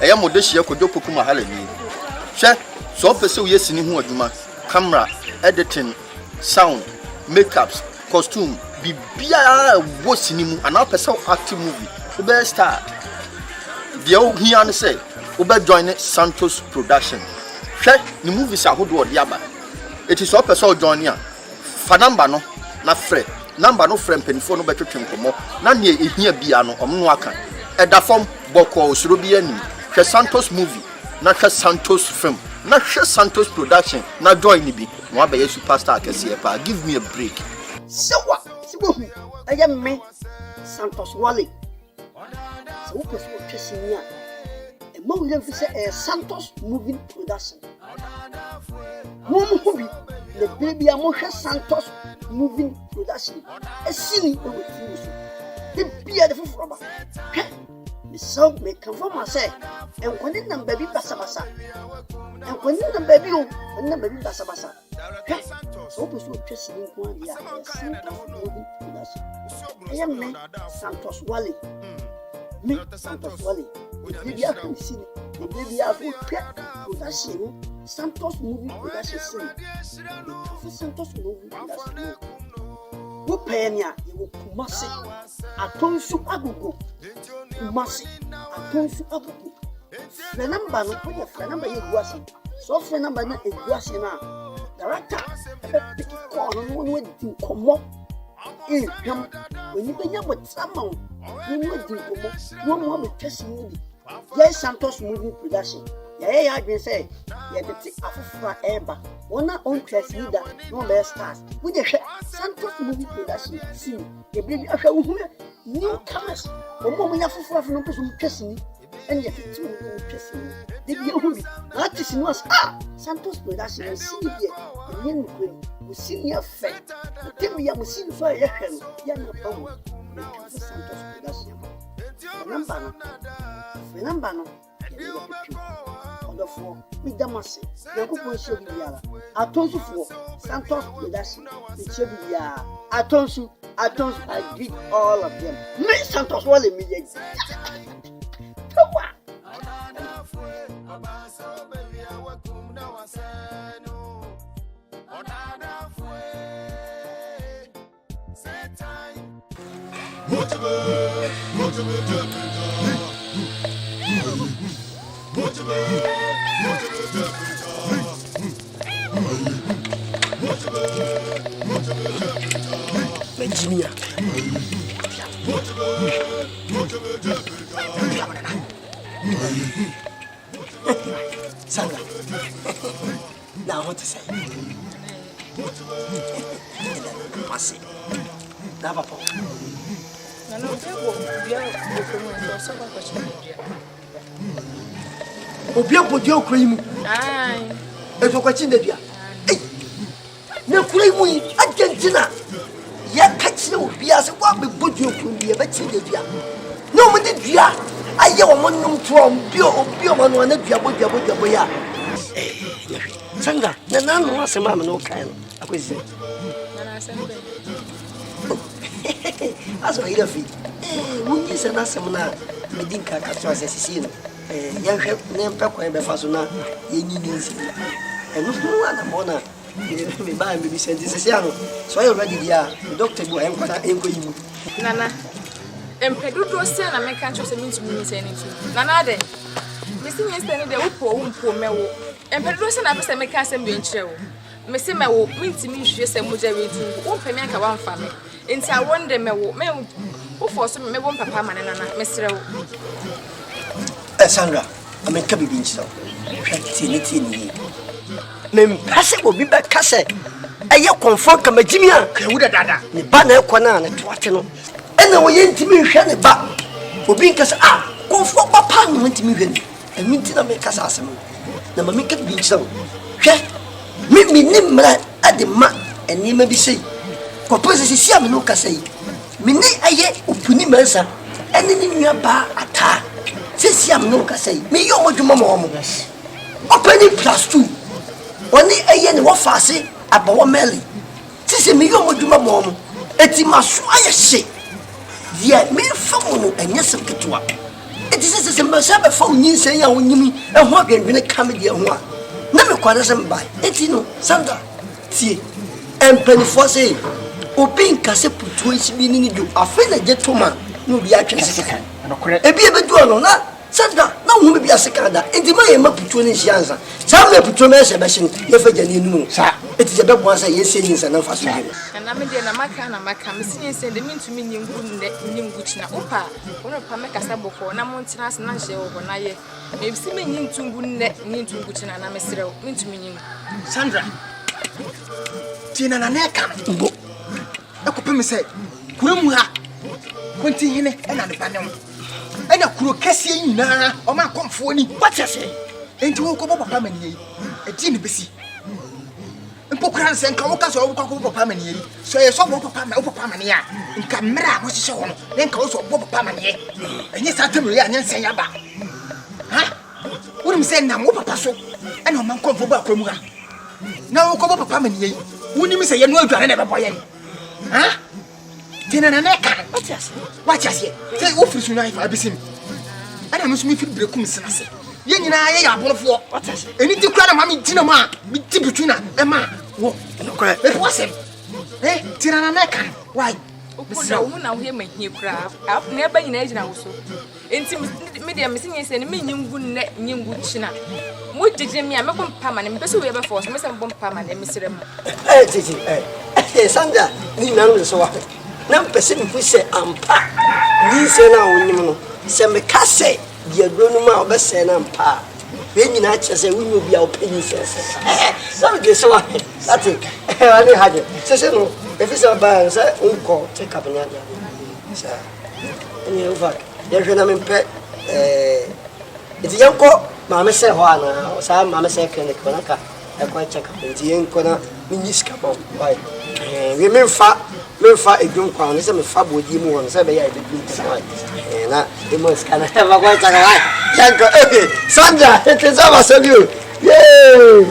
eye modehye kodo pokuma halani hwe so pese wo yesini hu adwuma camera editing sound makeups costume bibia wo sini mu ana pese acting movie wo be star de o hia ne say wo be join Santos production hwe ni movies ahodo de aba eti so pese o join a fa number no na frɛ number no frame penifo no betwetwe nkomo na ne ehia bia no omno aka eda fom boko osuro bia ni hwe Santos movie na hwe Santos film na hwe Santos production na join ni bi no abaye superstar kese pa give me a break sewa sibohu aya me Santos Wale so wo pese wo twesinia e ma wo yem fi se Santos movie production mo bi le baby amohwe Santos moving production a scene with the beer the football. The song may come from myself, and when in them baby basabasa, and when in them baby, when the baby basabasa. So, we just in one year, moving production. I am me Santos Wale. Me Santos Wale. Maybe I can see it. Maybe I will get production. Santos movie production scene. Santos movie production. Wo penya ye wo kumase atonsu agugu kumase atonsu agugu the number no put the number ye guase so the number na eguase na director pick call no no di komo hwam oni benya botsama no no di komo no mo be twesi ni yes Santos movie production ya adwen say ye tete afofra eba wona on twesi ni da no be stars we dey Santos movie production see ye baby ahwa wo new cameras omo mo nya afofra no person twesi ni and ye tete wo twesi ni de bi hu bi artist no Santos production see ye ye no kwen we see me afa de bi ya mo see so ye hwe no ya na ba mo Santos production number no for me damase na ko share biara atonsu for Santos production the share biara atonsu I greet all of them me Santos wale me ye Virginia. Sandra. Now what to say? Pass it. Never pop. Obia podio kreimu. Ai. Ezo kwachi ndebia. Na kreimu Argentina. Ya kachi obia se wa be podio kreimu ye bachi ndebia. No mo de dua. Aye wo monum from bio mo no na dua bodia ya. Sanga, na no asema me no kai no. Akwezi. Na asema. Aso ira fi. Wunji se na asema na medinka ka so asesi no. Ya hwe ne mpa kwan be fa so na yenyi nsi. Eno no ana mo na me ba me bi senti se ano. So you ready dia? Doctor bu en kwata enko yimu. Nana. Empedudo se na me kan cho se mintumi se ni tu. Nana de. Me si me se ni de wo mewo. Empedudo se na pese me kan se me nkyere wo. Me se mewo mintimi hwe se moja we tu. Wo pemi aka wa mfa me. Enti awonde mewo. Me wo force me wo papa ma nana me sere wo. Sandra, I'm a cabin so. Tini. Mempase will be back case. A year confront come a Jimmy, Dada, the banner corner and twatino. And I went to me, Shanny back. For being case, go for papa went to me, and me to make us awesome. The Mamika beach so. Meet me nimmer at the mat, and you may be say. Proposes is Siam no case. Mini a year upuni mercer, and in your bar attack. Since I'm no say, me yo mo juma mo mo. Opening +2. Oni eye ne wo faase abawo meli. Since me yo mo juma mo mo. Eti maso aye hye. Ye me fa mo no enye seketwa. Eti se me sa be fa onyin sen ya onyimi e ho adwendwene kam de ho a. Na me kware se mbai. Eti no Sandra tie. Empenifo se obi nkase putu esi bi ni do afa na je toma no bi atwe sekeka. Ebi ebedu ono na Sandra na wo bi asekada enti ma ye maputu ni hianza sa me putu me se be shin ye fa jani nu sa eti je be bo ansa ye se nyinsa na fa so bi na me de na maka me sin se de mintumi nyingu nyingu china opa wono pa me kasa boko na montina ase na hye wo na ye me bi si me nyintungu nyintungu china na me sere wo mintumi nyingu Sandra tina na neka mbo ekope me se kuramu ha konti hene e na ne banem ena kuro kese nyina o ma komfo ni kwache se enti wo ko papa mani yi edi ne besi mpokran se nka wo ka so wo ko papa mani yi so ye so wo papa mani ya nka mra wo hye ho no ne nka wo so wo papa mani yi enye sa temre ya nyen sen ya ba ha wo nim se na wo papa so ena o ma komfo ba kwamu ha na wo ko papa mani yi wo nim se ye no adware ne be boye ha tina na neka watch us here say wo free sunu ifa abisim ana no so mi free breakum senase ye nyina ye ya bonofo watch us eni ti kura na ma mi tina ma mi ti bituna e ma wo no kura e wasem tina na neka why okuna wo na wo ye mahie kura na ba nyina agina wo so enti me de me sinye se ne me nyingu china mo jeje me a me bom pama ne me pese wo ye be force me se bom pama ne me sere mo titi Sandra ni na no so wa na pese mi fuse ampa ni se na wonyim no se me kase dia dronu ma obese na ampa we nyina che se wunyo bia openyi se so de so that ani haje se no e fise ba se unko take up nya sa ni over ya jena me pe iti yanko ma me se ho ana sa ma me se clinic banaka e ko check up iti yanko na minyiska ba why we me fa edun kwa ne se me fa bodi mu won se be ya edun kwa na emos kana ba kwa chaka wa yanko Sandra it is over so you yay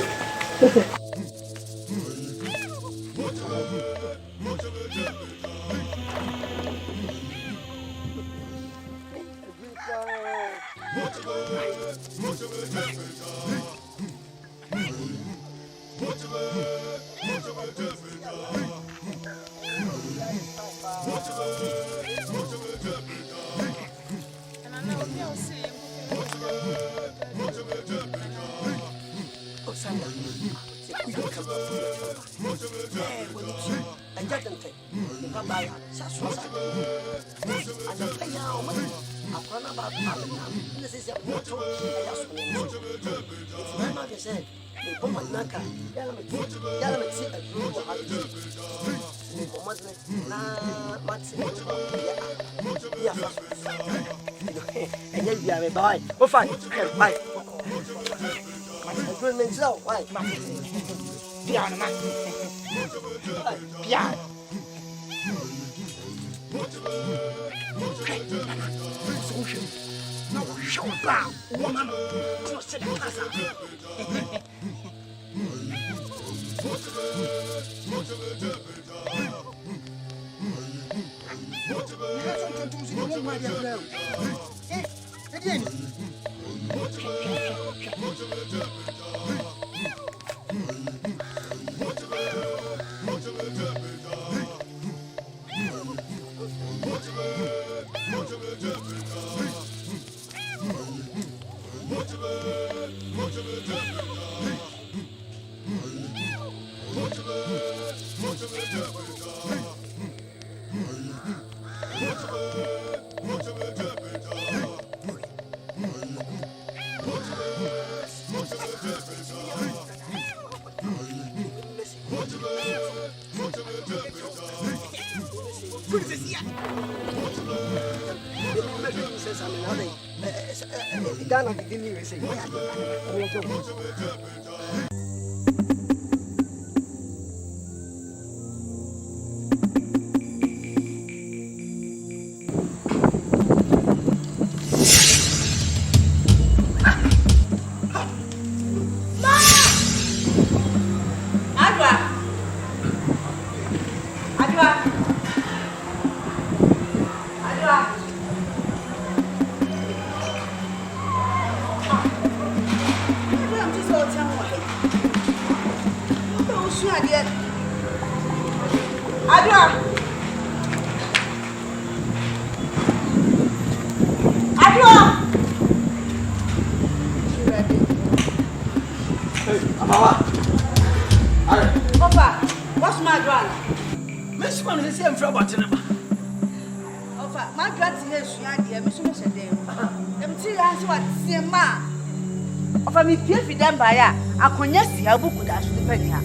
Baya, akonya si abuku da so pe nya.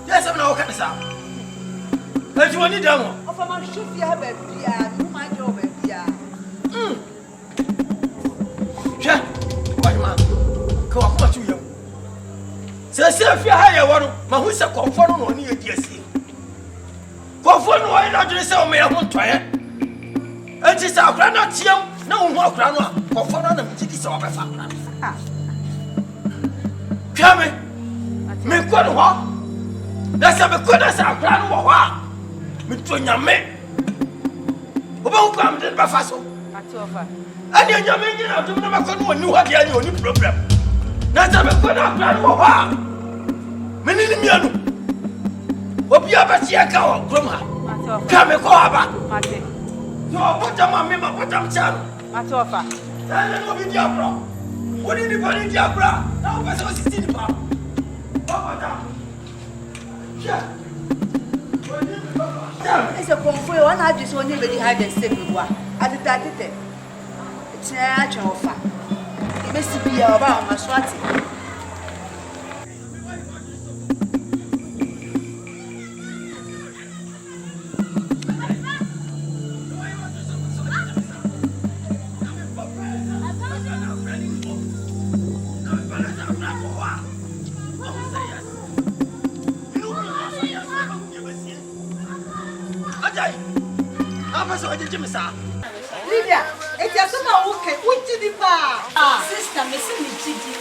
Yes, I'm not okay, let you need them. Of my shoot ya ba bia, no my job bia. Yeah, why man? Go up to you. Say, if you hire one, my who's a conform on your DSC. Conform why not just sell me a won't try it. And just our granite young, no more granite, conform on them. Come me quite a while. That's a good as our grand war. Between your men. About come to the Bafaso. And your men, you know, never knew what the only problem. That's a good grand war. Many Miano. What you have a Siaka, Groma. Come and call about. So, what am I, what I'm telling? What did you put in your bra? Now, what's the city about? It's a comfort one. I just want anybody had a simple one. I did that. It's a natural fact. It must be about my swati. person I did Missa. Lydia, it's a son of okay, what did you buy? Sister, Missy Gigi.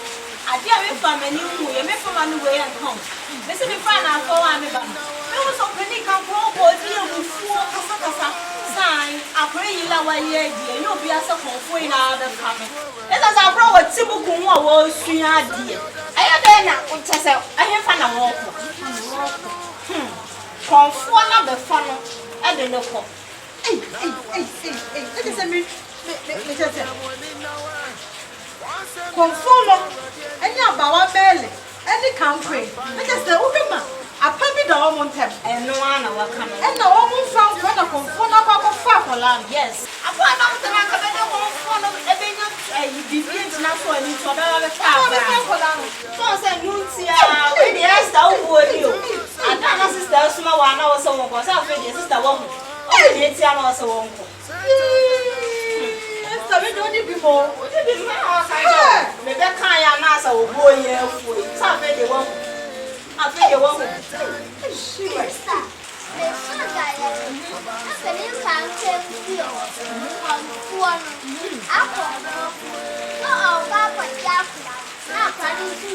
I dare from a new way, and from a new way at home. Listen, if I now go on about it was opening a poor dear with 4 Casacasa sign. I pray you love a year, dear. You'll be a second for in other family. Let us have brought a typical war, swing idea. I have been out with myself. I have found a walk. From 4 number funnel and the local. Hey, let us admit, conform any about belly, any country. Let us the woman. I probably don't want him. And no one will come. And the woman found one of conform about far for land. Yes. I found out that I can never want of a big international and into another child. So I said, you see, when the asked out for you. And then I sister, small one hour so on, because I feel your sister won't. Oh, it's also won't. We don't need before. Maybe I can't answer a boy here for you. Something they won't. I think you won't. She was that. The son guy, I can you can't tell you on one. Apple. No, I'll go Jack. Now, planning to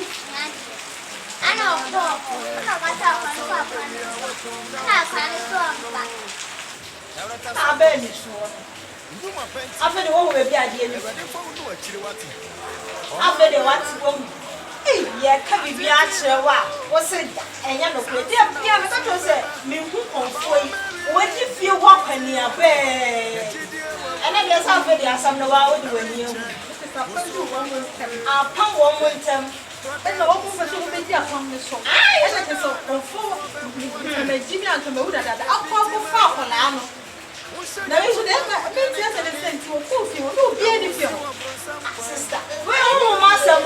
I know, I myself and Papa. Now, planning to back. I bet you sure. After the one will be at the end. After the what's yeah, can be actually what's it? And you know, yeah, but I say, me who conflict. When you feel walking near bed, and then there's how many are some no hour when you are pound 1 winter. And the woman was so busy upon the show. I let us conform. Jimmy and Tomoda that I'll go far for Lano. Now you should have been just a sense to a full field, no be anything. Sister, where are Master?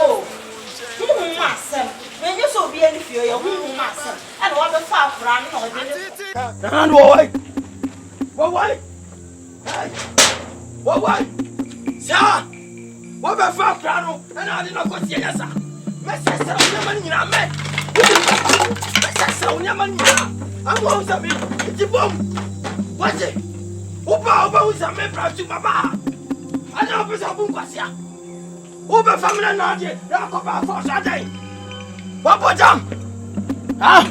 Who master? When you so be any fear, your who master, and what the far from or And why? Why? Sir, what the fuck, Grano? And I did not go see us. Message on your money, I met. Message on your money. I'm going to be the bomb. What's it? Opa was a member to Baba. I know it's a Bungasia. Opa family, not yet. Rakoba for Saturday. What was them? Ah!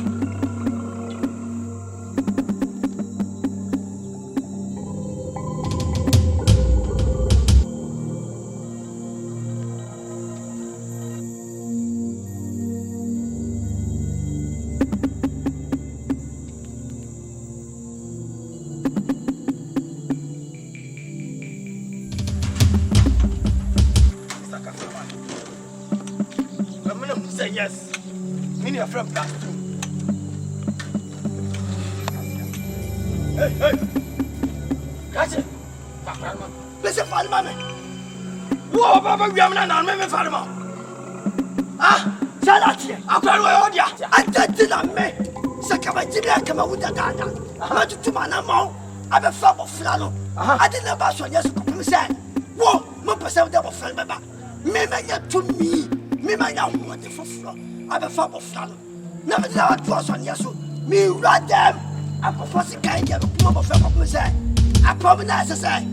Yes, many are from that too. Hey, catch it. Listen, Father, whoa, Papa, we are not a farmer. Ah, Salati, I can't go. I did not make Sakabajimia come out with the data. I'm not to my name. I'm a fab of flannel. I didn't know about yes, come say. Whoa, my person double friend, Maybe yet to me. Me my now wonderful floor. I'm a farm of flannel. Never did I cross on Yasu. Me run them. I propose a kind of mobile farm of Messiah. I promise I say,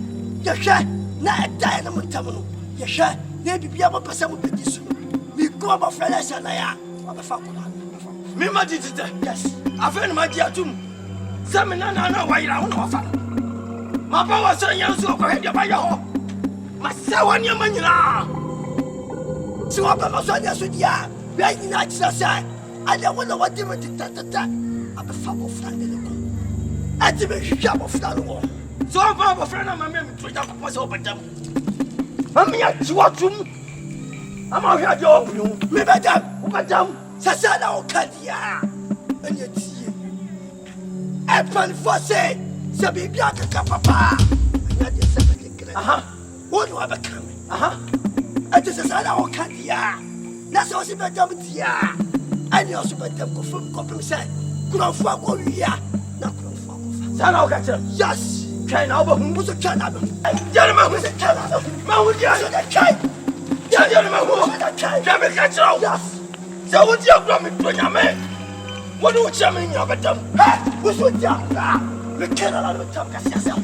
you shall not a diamond terminal. You shall maybe be able to sell with this. Me go about friends and I am a farm. Me, my digital, yes. I found my dear tomb. Some men are not why you don't offer. My power son, young so go ahead by your home. My son, your money now. So I'm a son, yes, with ya. Right in that side. I don't know what they were to that. I'm a fab of flannel. I did a shop of flannel. So I'm a friend of my memory to was open them. I'm here to watch him. I'm out here to open you. Me, madam, Sasana or Kadia. And you see, Apple for say, Sabi Bianca Papa. And that is something. What do I become? I just said, I can't hear. That's also my dumb dear. I know also my dumb from Copper said, Grow for all year. Not grow for Sana Catcher. Yes, can over whom was a Canada. Gentleman was a Canada. Mount Yas and a kite. Gentleman was a kite. Never catch out. Yes. So what's your grandma to your man? What do you mean, your madam? Who's with you? The Canada will talk as yourself.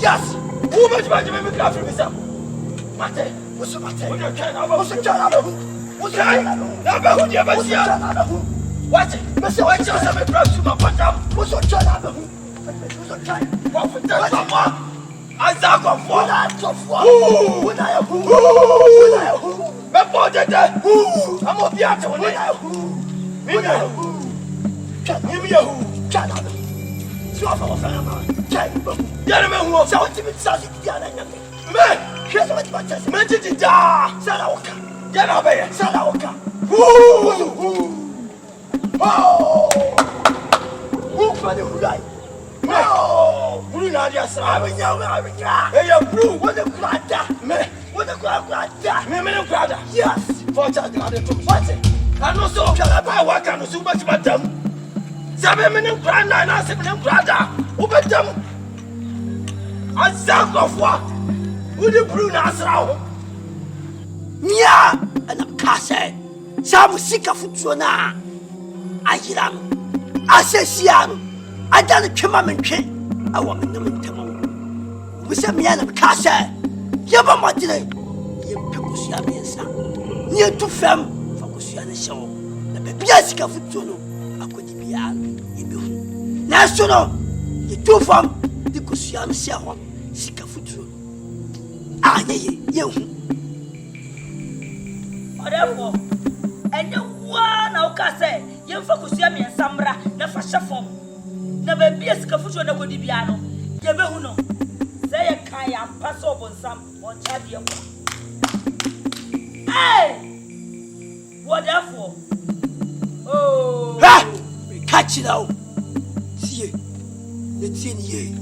Yes. Who much money make me cry for myself? Mate. What's the matter? What's the matter? What's the matter? What? Mr. White just have a brush to my bottom. What's the matter? What's the matter? What for that? I talk of what I talk for. Who? My body there. I'm up here to who? Give me a who? Gentlemen who are shouting to me, man, here's what my test. Mention it, Salawaka. Yanabay, Salawaka. Oh, who for the right? No, Blue Nadia, I'm blue. What a crowd, man. What a crowd, yes, for child, what's it? I know so, can I buy what kind of so much, madam? 7 minutes grand, 9 minutes brother. Who bet them? I sang of what? Who the Bruno Asrao? Mia and a casse. Some sick of Futrona. I hear I say, Siam. I done a commandment king. I want them in Tamon. We said me and a casse. Yabba Martin. You Pecusia and son. Near to fem, Focusia and show. The Biasica Futrono. National, you two from the Kusian Sahon, Sika Futu. Ah, you. Therefore, and you one of Casse, you focus Yami and Sambra, never shuffle. Never be a Scafutu and a good piano. Yabuno, say a kaya and pass over some or Chadia. Hey! What therefore? Oh, catch it out. See, let's see ye.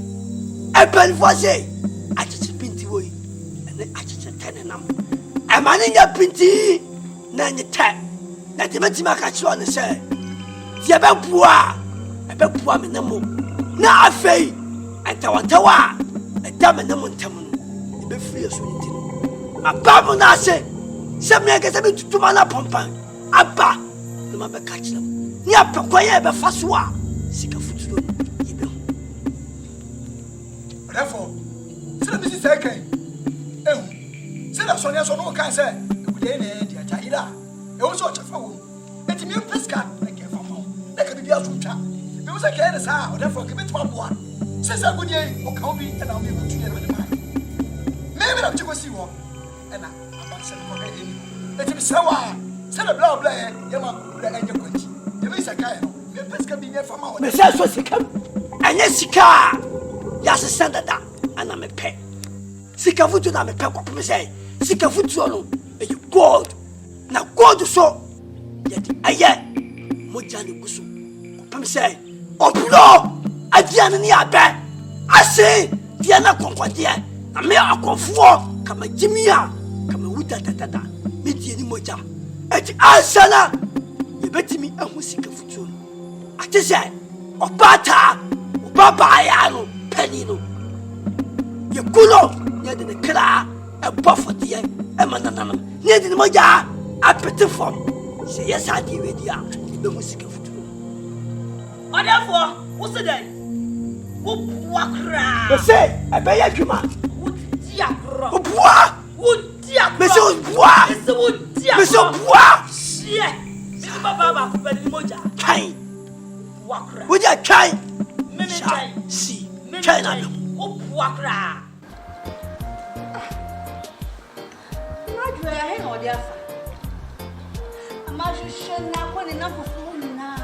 Apple was a I just pinty way, and then I just a tenant. I'm manning a pinty, none tap. Let the Matimaka say, the about poor, about poor minimum. Now I fay, and Tawa, a damn and tamun, the be free of sweeting. A babonase, some niggas have been to mana pompa, Abba, the mother catch them. Nia Paquaya, but Fasua, sick of food. Therefore, Sir Mrs. Second, Sir Sonia Sono can say, good day, dear Tahira. It was such a fool. Let me pesca, like a phone. There could be a future. There was a careless hour, therefore, commit one. Says a good day, or call me, and I'll be able to hear the man. Maybe I'm to see one, and I'm not saying, let him say, send a blah blah, Yama, the end of which. There is a guy, the pesca being a farmer. Mrs. was a come, and yes, she can. Yes, a sender that, and I'm a pet. Sick of food, I'm a pet of me say, sick of food, and you gold. Now go to so. Yet, I yet, Mojani Gusu. Come say, oh, no, I didn't near bed. I say, Diana Concordia, a mere conform, come a Jimia, come a wood da, meet any moja. At Asana, you bet me a music of food. I just said, oh, Bata, Baba, Penino. You cool, near the car, a buff of the end, and Mananam, near the moja, a petit form. Say yes, I did with ya, the music of food. Or therefore, what's the day? Wakra. You say, I pay a human. Would Diakra? Would Diakra? Monsieur Bois, Would Diakra? Monsieur Bois, yeah, Baba, Moja, kind. Wakra. Would you kind? Mimicry. See, China. Wakra. Madre, I know their father. Should not want enough of food now.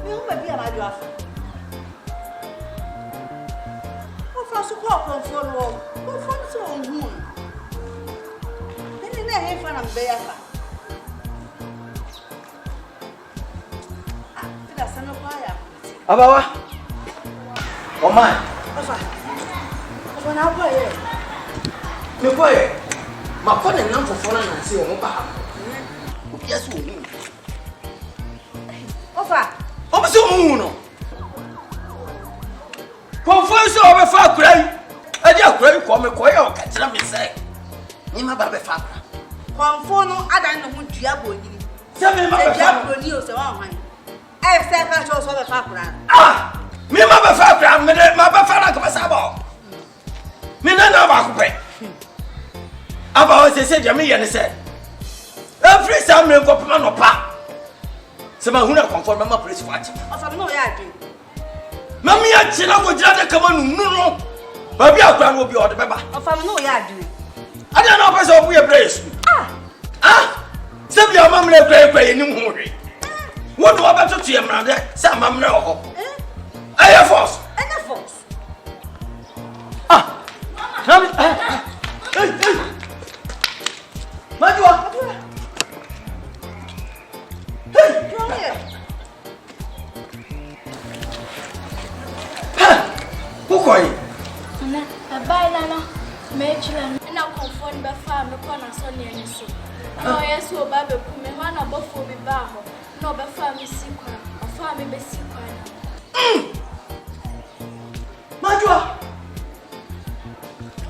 You may be a madra. What for so called for long? What for so moon? Then in the head for a bear. That's an fire. Abawa. Oh my. When I play, Me boy. My phone and number for and see on my. Yes, we. Ofa. I'm so moon. Confess over far cry. I just cry for me, Koyo, catch them inside. You my baby father. Confono, I don't know who Diabo is. Tell me, my Diabo news. I said, I saw a father. Ah! Me ma ba fa kra me de ma ba fa na ka sa ba. Me na na ba ko pe. Aba o se je me ye ne se. Every time me ko pema no pa. Se ma hu na comfort me ma police for achi. Ofa me no ya adwe. Mami ya chi na go jira de kama nu no. Ba bi akwa no bi o de beba. Ofa me no ya adwe. Ada na pa se obu ye brace. Se bi amamre kra ye ni hu hwe. Wo do ba to ye mrade se amamre ho. Air Force. Air Force. Hey. Majua. Hey. Come here. Who call you? Bye, Nana. Matron. And I'll confront the farm upon a Sunday and so. Oh, yes, so Baby Pume, one of both will be baho. No, but farm is secret. A farm is secret. Majua.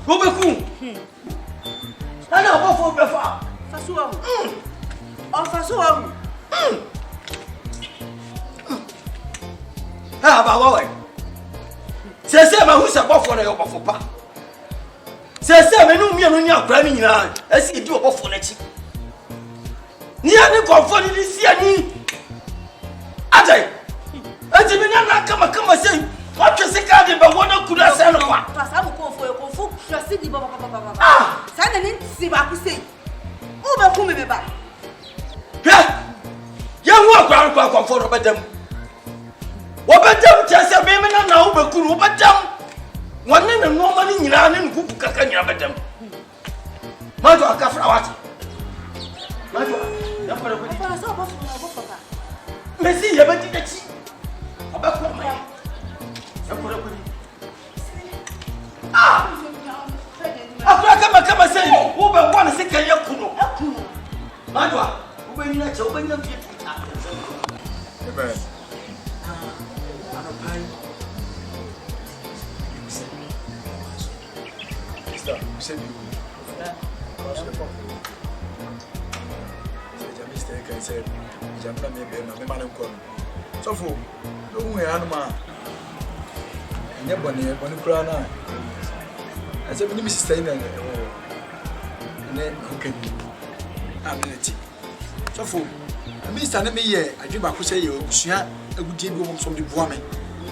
Go back. I know what for the farm. Fasuam. Oh, Fasuam. Ah, Bawa. Say, my who's a buffalo for pa. Say, me no me no nya kra ni nyina. Asi di obofo na chi. Ni ani konfo ni si ani. Ajai. Ati me na kama say. What you say ka de ba wona kuda say no kwa. Pasa mo konfo kwasi di baba. Ah, sa na ni si ba ku say. O be ku me ba. Ya. Ya hu akwa konfo no bedam. Obedam chese me na obekuru obedam. Wane na no mani nyina ne nkuku kaka nyina bedam. Majo akafra wati. Majo. Ya fara ko. Pasa so ba fu na. Mesi ye beti dachi. Obekuru mai. Ya fara ko. Afra kama say wo be won se kan yakuno. Majo. Wo be nyina che wo be nyina fi tuta. Amen. Said you. Said, Jamaica may be a man of God. So, for no way, Anima. Never when you crown. I said, when you stay there, and then who can you? Ability. So, for Mr. Neme, I dream I could say you, Shia, a good deal from the woman.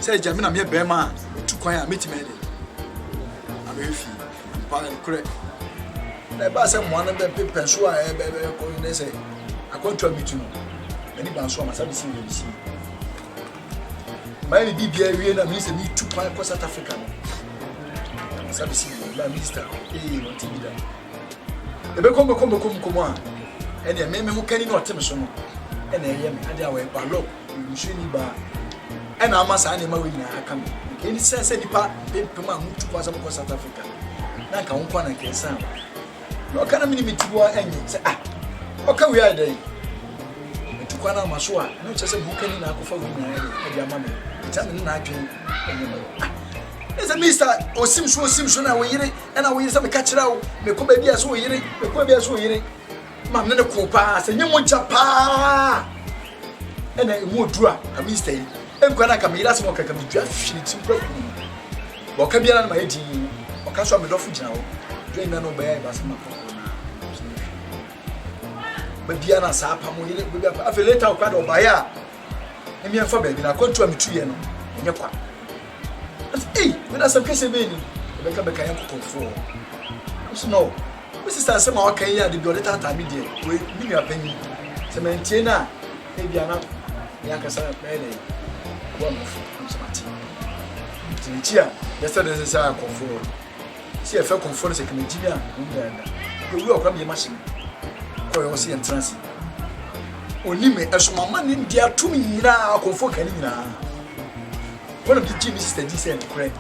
Say, Jamina, me a bear man, to quiet meet me. I'm very few. Correct. The bass and one of the people so I say, I can't tell me to know. Many bands from myself see you see. My BBA and Mr. Me 2 points for South Africa. Sabisi, my minister, what to be done. The become come on. And the men who can not tell me so. And I am at their way by law, you should be bar. And I must animal when I come. Any sense any part, paper man to pass across South Africa. Naka unkwa na kesa. No kana mini mitiwa enyi say oka we are dey. Mitukwa na maso a no chese bukani na akofa gu na e dia mama. Itame na adwen enyi no. Ese mister osim so na we yire na we yire say me ka kira wo me ko ba bia so we yire me ko bia so we yire. Mam ne ko pa say nyemo japa. Ena emu odura a mister yi. Enkwa na ka me yira se mo kaka me dua hwiri timpra ku. Bo ka bia na ma edi. Okaso me dofu gina wo join na no be ba sama ko ba bia na sa pa mo yire be afa later o kwado ba ya emi enfa ba bi na kontu am tuye no enye kwa we na some kese be ni be ka yan ko fo so no we sister say ma wa kan ya de bi o later ta mi de we mi mi apanyi se me ntie na e bia na ya ka sa be le wo mo so mati tinchia yesterday say sa ko fo si efe conforme se kemejibia ngenda ko wi okra bi machine ko yo si entrance onime esomama ni dia tumi nyina konfo kan nyina wona bi ji mi sister ji say correct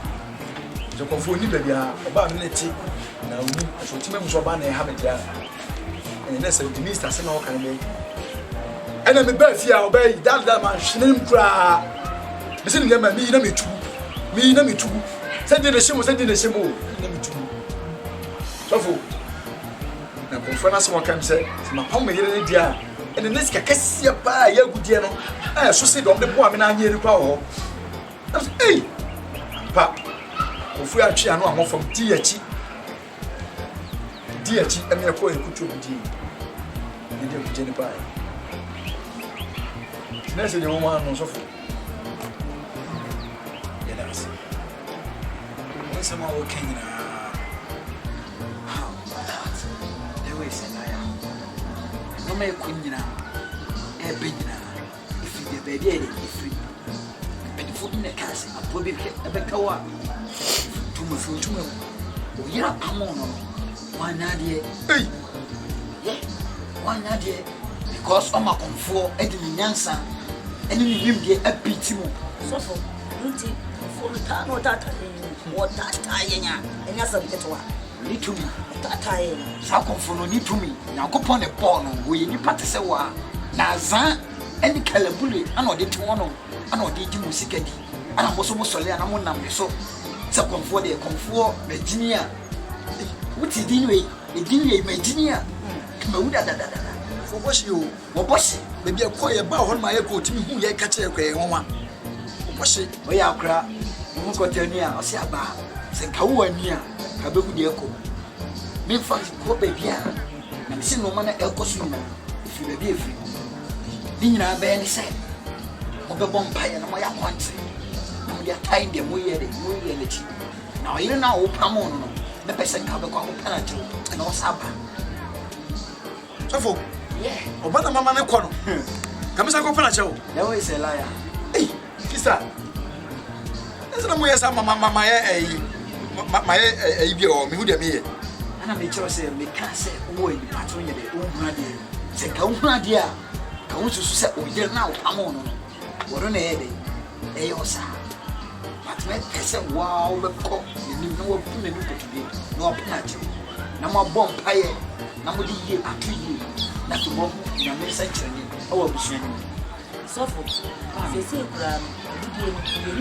so konfo ni bia oba mi leti na oni so ti mem so ba na ha media na say di minister say na o kan be ena me ba fi a oba yi dal ma hwenem kura bi se ni ma mi na me tu say de shemo na me tu so fo na konfo na so kan say ma pam me yere ni dia ene neska kasia pa ya gudie no so se dom de bo amena anye ri kwa ho Hey! Pa. Ofu ya twa no amofam di achi. Di achi eme ko ekutu di. Ndi ku jeni pa. Nesse de uma no sofo. Yes. What's my working na? How that? There was an aya. No me kunyina. E benyina. If the baby if but the food in the case, I put it a becawa. To my food to him. Oh, yeah, come on. One idea. Hey! Yeah, one idea. Because I'm a comfort, Eddie Yansa, and then you get a bit more. So for the time or that, or that tie, and that's a little one. Need to me. That tie. So comfort no need to me. Now go upon a pawn, where you practice a war. Now, Zan, any calabully, I know the two one. I know the music. And I'm also solely and I'm on number so. So comfort, Virginia. What's the dinner? The dinner, Virginia. For wash you, or wash, maybe a quiet about on my echo to me who you catch a gray woman. Wash it, we are crap. You won't go tell me, I'll say about. Say, Kawa near, Kabu the echo. Me fast, go baby, and see no man at Elko sooner if you be free. Dinner, Ben said. Of the bonfire and my country. Now they are tying them way at it. Now you know, Pamon, the person cover penalty and all Saba. So for yeah, Obana Mamma Corno. Come as I go for a show. There is a liar. Hey, sister. There's no way as my or me who they me. And I may say, me can't say, oh, you patron, oh, my dear. Say, come, my dear. Come to say, oh, you're now, come on. What on a headache? Ayosa. But my person, wow, the cock, you know, put a look at today. No penalty. No more bonfire. Nobody here at you. That's the moment you are messaging. Oh, so for they say, you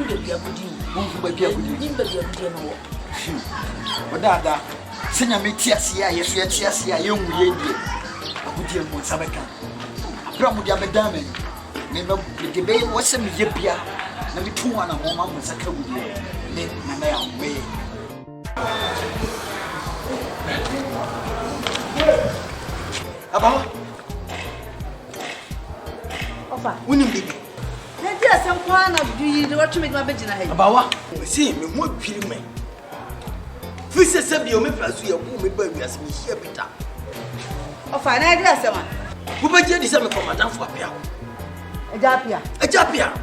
will be a good deal. But that, Senya Metiasia, yes, yes, young lady. A good deal more Sabaka. Pramudia Madame. Never the baby was some yipia. Let me 2 1 a woman was a good deal. Let my way. About Ofa, winning baby. Let us some plan of you what to make my bed in a head. About see me more kill me. Fisa said you may pursue your woman baby as me here, Peter. Ofa, an idea, someone. Who might get this for Madame Fapia? A japia. A japia.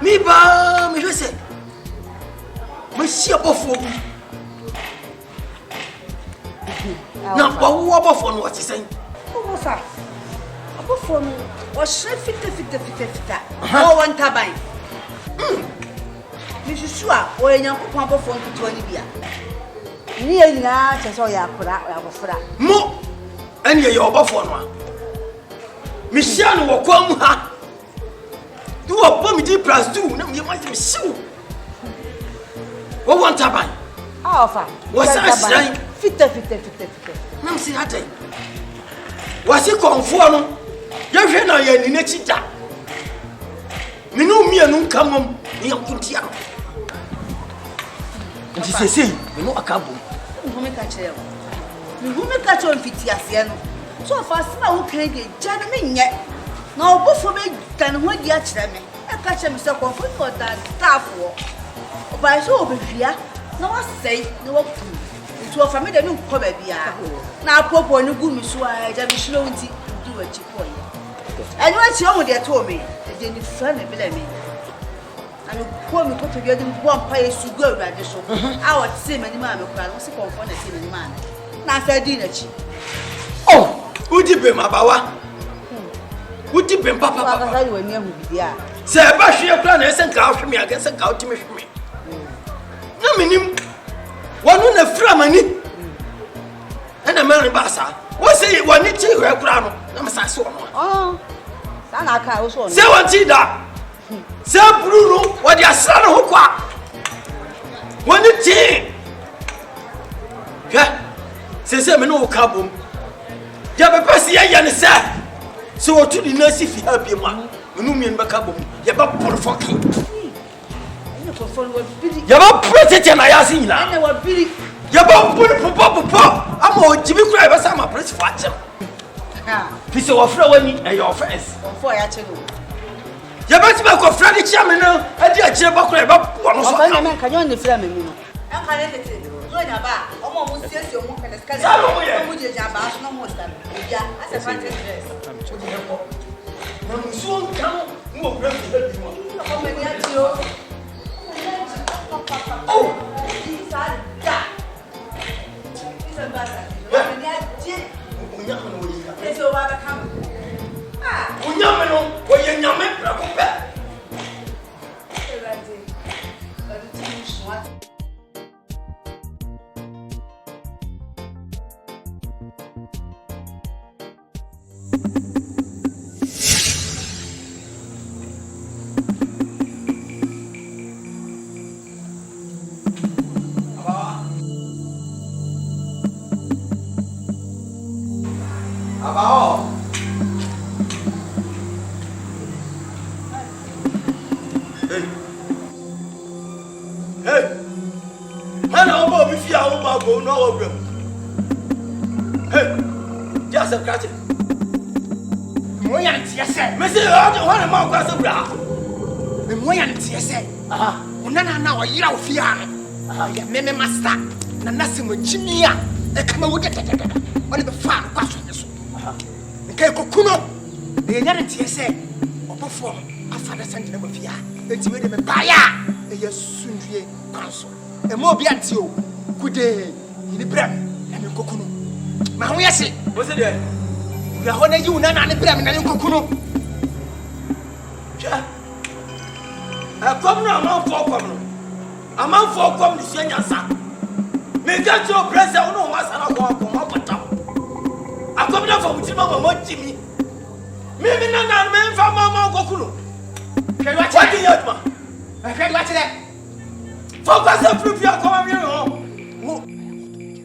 Me ba me listen. Monsieur Bofo. Now, what about for what he's saying? Oh, sir. About for me, or shall fit. No one turbine. Mrs. Shua, or a young pump of 20 beer. Near now, just all your product. More, and you're above one. Michelle will come. Do a bomb deep plus 2. Now you might be sure. What one turbine? Oh, fine. What's that saying? Fit. Nam si hate. Wasi konfo ya hwe na ya ni na chita. Me no mi anu kamom ni yakuntia. Nti sesei me no akabo. Nhome ka kire wo. Nhome ka cho mfiti ase no. So fa sima wo kan ge jana me nye. Na obofo be tan ho di a kire me. E ka kire me se konfo no da staff wo. Oba so obehia na wa sei na wa ku. To of me, they don't come here. Now, Popo, no good, Miss Why, I just slow to do a chip for you. And what's wrong with their told me? They didn't friend me. And poor me put together one place to go right so. I would say many man, was a component in a man. Now, I dinner. Oh, who did be my bawa? Who did be Papa? I will near me. Say, Bashir plan is and cow for me against a cow to me. No, meaning. One on a framani and a man bassa. What say one need to wear crown? I'm a sasso. Oh, Sanaka also. Say what Tida. Say Bruno, what your son who quack. One tea. Yeah, says a no cabum. Yabapasi, and so to the nurse if you help your man. You know me in Bacabum. Yabap for fucking. Yaba protect na ya sin na. Ene wa biri. Yaba popo. Ama o jibi kura yaba sa ma press for ache. Ha. Fi se wo fra wani e your offense. Ofo ya che no. Yaba ti ba ko fra de chia me no, e di ache ba kura yaba po no so. Oba na men ka nyo ne fra me mu no. Enka ne tete. No nya ba. Omo mo siesie omo kele skale. Sa lo mo ye. Omo je ja ba so no mo stand. Bia, as a fancy dress. Na musuo kan mo bra fi de mo. Omo me ya ti o. Oh, this are that. This is bad. Omo me ya ti. Unya me no yi ka. Ese o ba ba kam. Ah, Unya me no wo ye nyame bra ko pe. everything. But it's too short. Abao. Hey. Mana obo mi fi awo ma go no wo bram. Hey. Just a catch. Mo ya ntie se. Me say o de wana ma kwa se bra. Me mo ya ntie se. Aha. Unana na o yira ofi ha. Ya me master. Na nase mo chimi a. E kama wo tete. Oni be fa kwa so ne so. Nke kokuno. E nya ntie se. Obofo afa da sanje na mo fi ha. Enti we de me baya. E ye sundue kwanso. E mo obi anti o. Kude. Ni bram. Na me kokuno. Ma ho yesi. Wo se de. Ya ho na yi unana ne bram na ne kokuno. Ja. Kom no amanfo kom no. Amanfo kom ni se nyansa. Me ga to president no wa sana ko ma patam. Akom na fo mutima mo jimi. Me na me fa ma goku no. Ke wa What do you want? Ke wa chile. Focus on proof your come here no.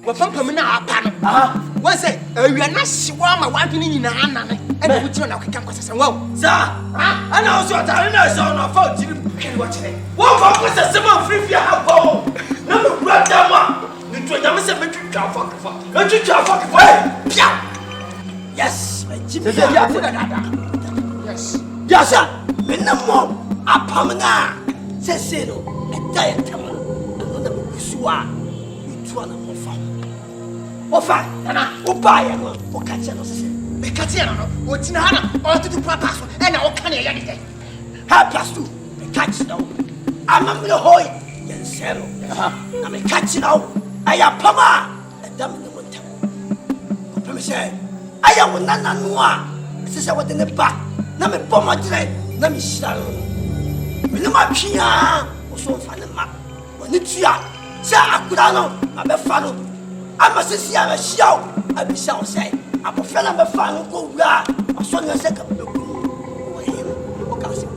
Wo pampam na apa no. Aha. Wọ́n sẹ́ ẹ̀wìá náà ṣíwọ́ ma wá dún ní nyinaa nane ẹ̀na wọ́n gyina náà kíkà nkọ́sẹ̀sẹ̀ wọ́n. Sa. Ana o so atare na so na fa otiri Kẹ́ni wọ́n kyerẹ́. wo fa nkọ́sẹ̀sẹ̀ ma free fi ha bo. Na me kura dama. Ni to nyame se me twitwa afakifa. E twitwa afakifa. Pia. Yes, my Jimmy. Sẹ́sẹ́ bí àfúdà dáadáa. Yes. Yasa, menamo apamna. Sese no, eta yetamo. Ano na kusua. Itua na mofa. Ofa, nana, oba ya no. Okache no sese. Ẹ kàtí ẹ̀ nọ, wọ́n ti náà ọ̀rọ̀ tuntun pàápàá so ẹ̀na ọ̀ka ni ẹ̀yà nìyẹn. Ha plastu. Me catch now. Amamle hoy. Yenselo. Na me catch now. Aya pama. Edam no monta. Kopeme se. Aya wonana no a. Sese wode ne ba. Na me poma dire. Na me shira no. Me no ma twia. O so fa ne ma. Woni tua. Sa akura no. Ma be fa no. Ama sese ya be shiaw. Abisa o se. Abofra na be fa no ko wura. Aso ne se ka be ku. O him. O ka se.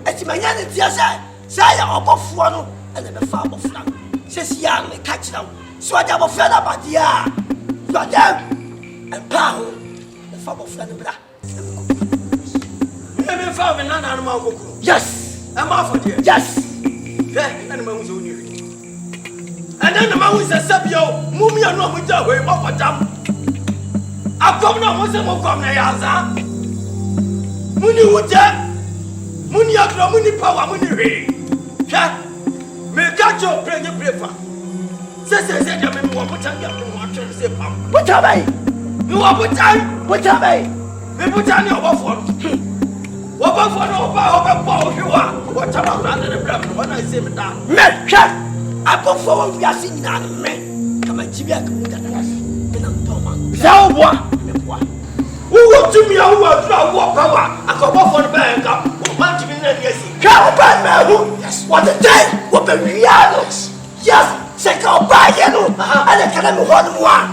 Eti manya ne tia se. Sa ya obofo no. Ene be fa abofra. Sese ya me catch now. So ada abofra na ba dia. So ada. Empa ho. Be fa abofra ne bra. Me fa me na no ma goku. Yes. E ma for there. Yes. Na me hu so ni ri. Ana na ma hu se sabio. Mumi anu mu ja ho e ma patam. Akom na mo se mo kom na ya za. Muni wuta. Muni akra muni power muni re. Hwa. Me ga jo prenye prefa. Se de me mo putan ya me mo atwe se pam. What have I? Me wo putan. What have I? Me putan ni obofo. Obofo no oba ohwa. What about that bra me na se me da. Me hwa. Abofo wo wiase nyina no me. Kama jibia ka mu da na. Me na ntoma. Sa oboa. Me boa. Wo tumi a wo adura wo power. Akobofo no ba enka. Wo man tumi na dia si. Ka ba me hu. Yes. What the day? What be real? Yes. Se ka ba ye no. Ana kana me ho no mo a.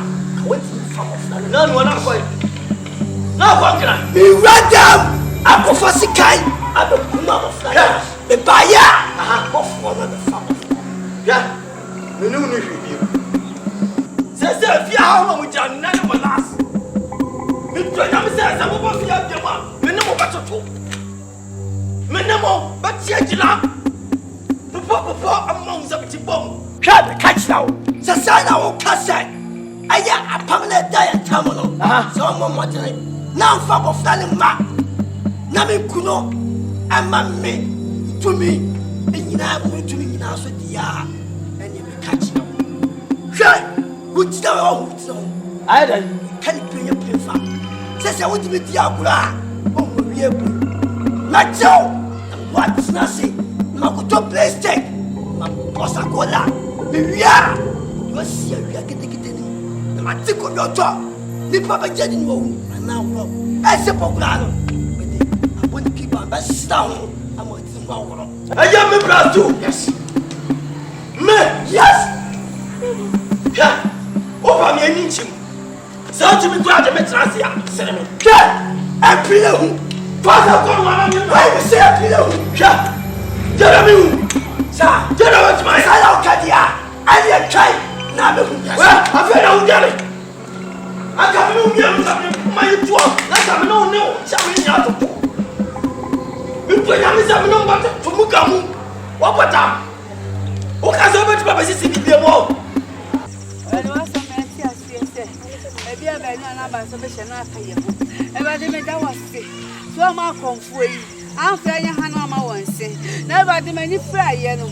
What Na no na ko. Na ko kra. me radam. Abofo sikai. Abekuma abofra. Me ba ya. Abofo no be fa. Ya. Me no ni hwi. Se fi ha mo jan na no last. Me to na me se mo bo fi abia ma. Me ne mo ba toto. Me ne mo ba tie gila. Popo now. Sasana will cast it. I get a permanent diet terminal. So, Mamma, now for of Fanning Ma. Nami Kuno, and Mammy to me, and you now to me now, so dear, and you will catch you. Sure, which the old song. I don't can bring your paper. Says I want to be Diabla. Oh, we are not so. And what's nothing? Makuto plastic. Maposacola. We are. You see, we are getting it. The Matico your talk. The Papa Jenny, and now, as a popular. I want to keep on best down. I'm going to tomorrow. I am a brother too. Yes. Me, yes. Yeah. Over me, I need him. So to be glad to meet Rasia. Send me. Yeah. And Pillow. Father, come on. Why you say a pillow? Yeah. Jeremy. Sir, Jeremy, my son, Katia. I didn't try. Now, well, I feel I'll get it. I can't move you. My 12. Let's have no. Something out of two. You play a number to Mukamu. What time? Who has over to Papa Sissy to be a wall? So my comfort, I'm fair, Hannah once. Never the many fair, yellow.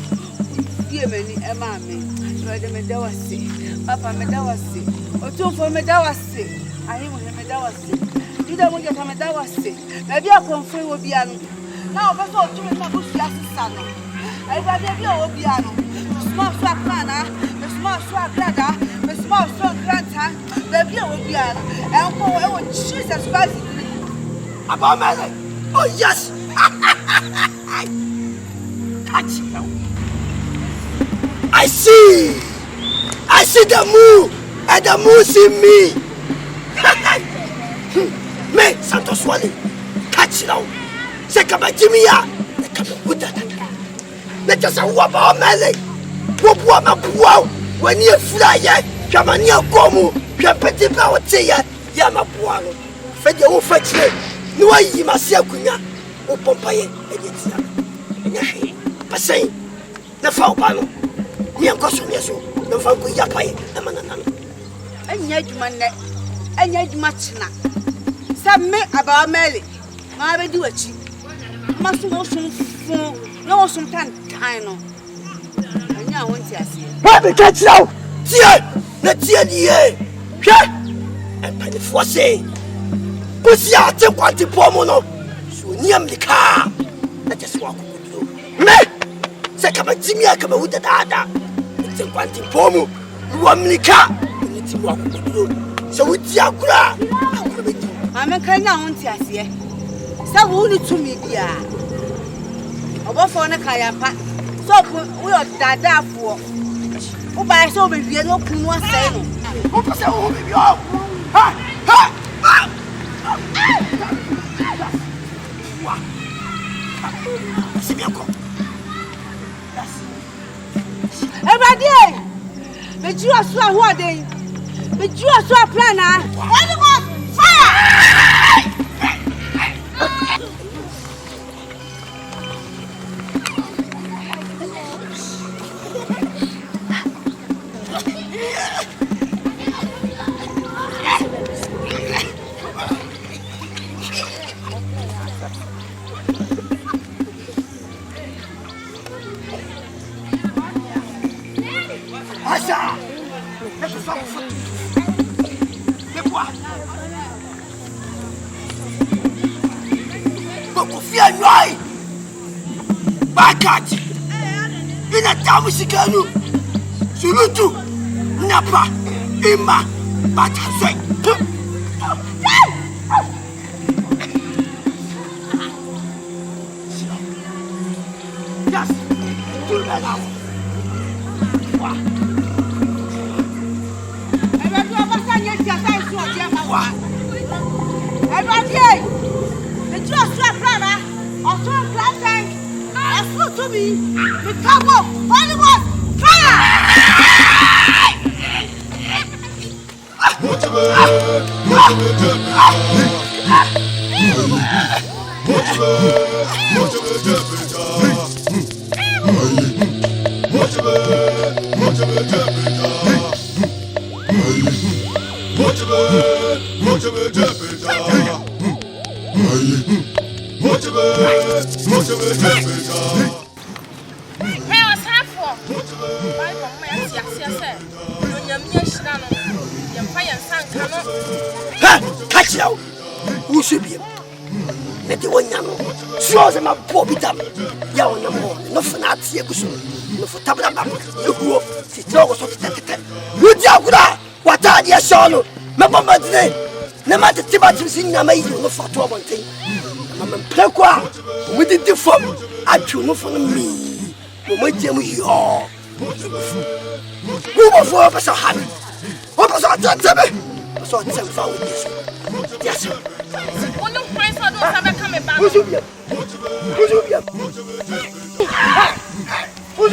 Dear many, a mammy. Ready Medawasi, Papa Medawasi, or two for Medawasi. I am with Medawasi. You don't want to get a Medawasi. Maybe a comfort will be an. Now, before two in my bush, son. I got a blow piano. Small swap planner, the small swap ladder, the small swap granter, the blow piano, and for Jesus Christ. About my life. Oh, yes. Catch you. I see the moon, and the moon see me. Me, Santos Wally. Catch you now. Second by Jimmy. They come with that. Let us have about my leg. Wow. When you fly, come on, you come. Come petit power tea. Yama Puano. Fed your own fetch. No, you must see a kunya. O Pompaye, and it's Passay. The Faupano. Me and Cosson, yes, the Falco Yapai, the Mananan. And yet, much now. Some me about Melly. My do a cheap. Must know some no some time. And now, once I see it. What catch now? Dear, let's see the and Penny Fossey. Pussy out to what the Pomono. So near the car. Let us walk with you. Me, second by Jimmy, I come with the dada. It's a quantum pomo. You want me car. You need to walk with you. So with Yakura, I'm a kind of once I see it. So only to me, dear. Over for a kayapa. So we are odadaafo. Who buy so baby, no Kuno say. Who was a woman? Ha! Everybody, the Jews are who are they? The Jews are planner. Anyone fire! Musikanu Sulutu Napa Ima Batasai Yes, do that now. To me, the cowboy, Hollywood, fire! Watch Bible ma ya sia se. No nyamia hira no. Ye mfa ye nsanka no. Ha! Catch you! Who should be? Let the one young. Sure, my poor bitam. Yaw no more. No for not see a cushion. No for tabla. You grew up. It's no so to would you what are you, Shano? Mamma today. No matter Tibatim sing, I made you no for 12 thing. Mamma Plequa. We did the form. I chew no for me. No, my dear, we are. Who was for us a hand? What was our time? So I'm found this. Yes, sir. When you find so don't have come back. Who's you? Who's you? Who's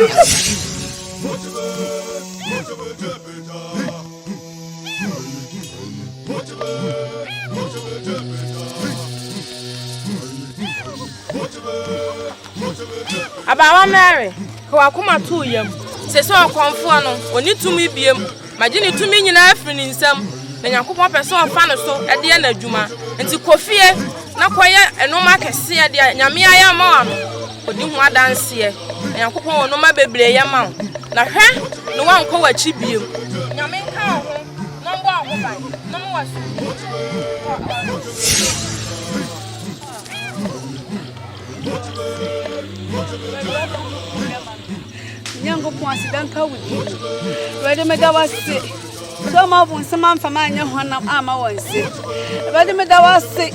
Abawa Mary, ko akoma to yam. Se so akonfo no, oni tumi biem. Magini tumi nyina afri ni nsam. Na Yakobon pese ofa no so e de na adwuma. Nti kofie na koye enoma kese e de nyame aya ma wa no. Odi hu adanse. Na Yakobon onoma bebre ye ma. Na hwe no wankọ wachi biem. Nyame ka ho, no ngwa ho bai. No mo wasu. Nyango ponsi danka wudi. Wede me da wase. So ma obonsam amfama anya honam ama wonse. Wede me da wase.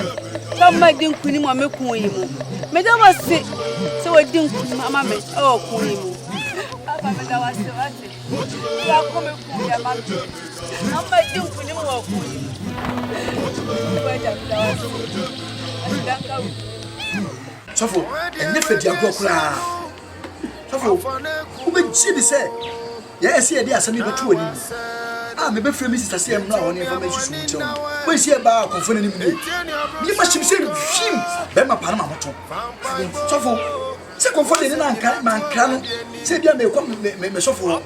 So ma din kuni mo mekun yi mu. Me da wase. So wadi nkuni ama me o kun yi mu. Papa me da wase wase. Ya ko me kun ya ma. Amma din kuni mo wa kun yi mu. Wede me da wase. Danka wudi. Sofo, enne fedi agokura. Sofo, who be chibi say? Yes, here they are some betu ani. Ah, me be frame sister say am na won information so tell. We see ba konfo ni mu. Me ma chim say him, be ma pa na moto. Sofo, se konfo ni na nka man kra no. Se bia me kom me sofo.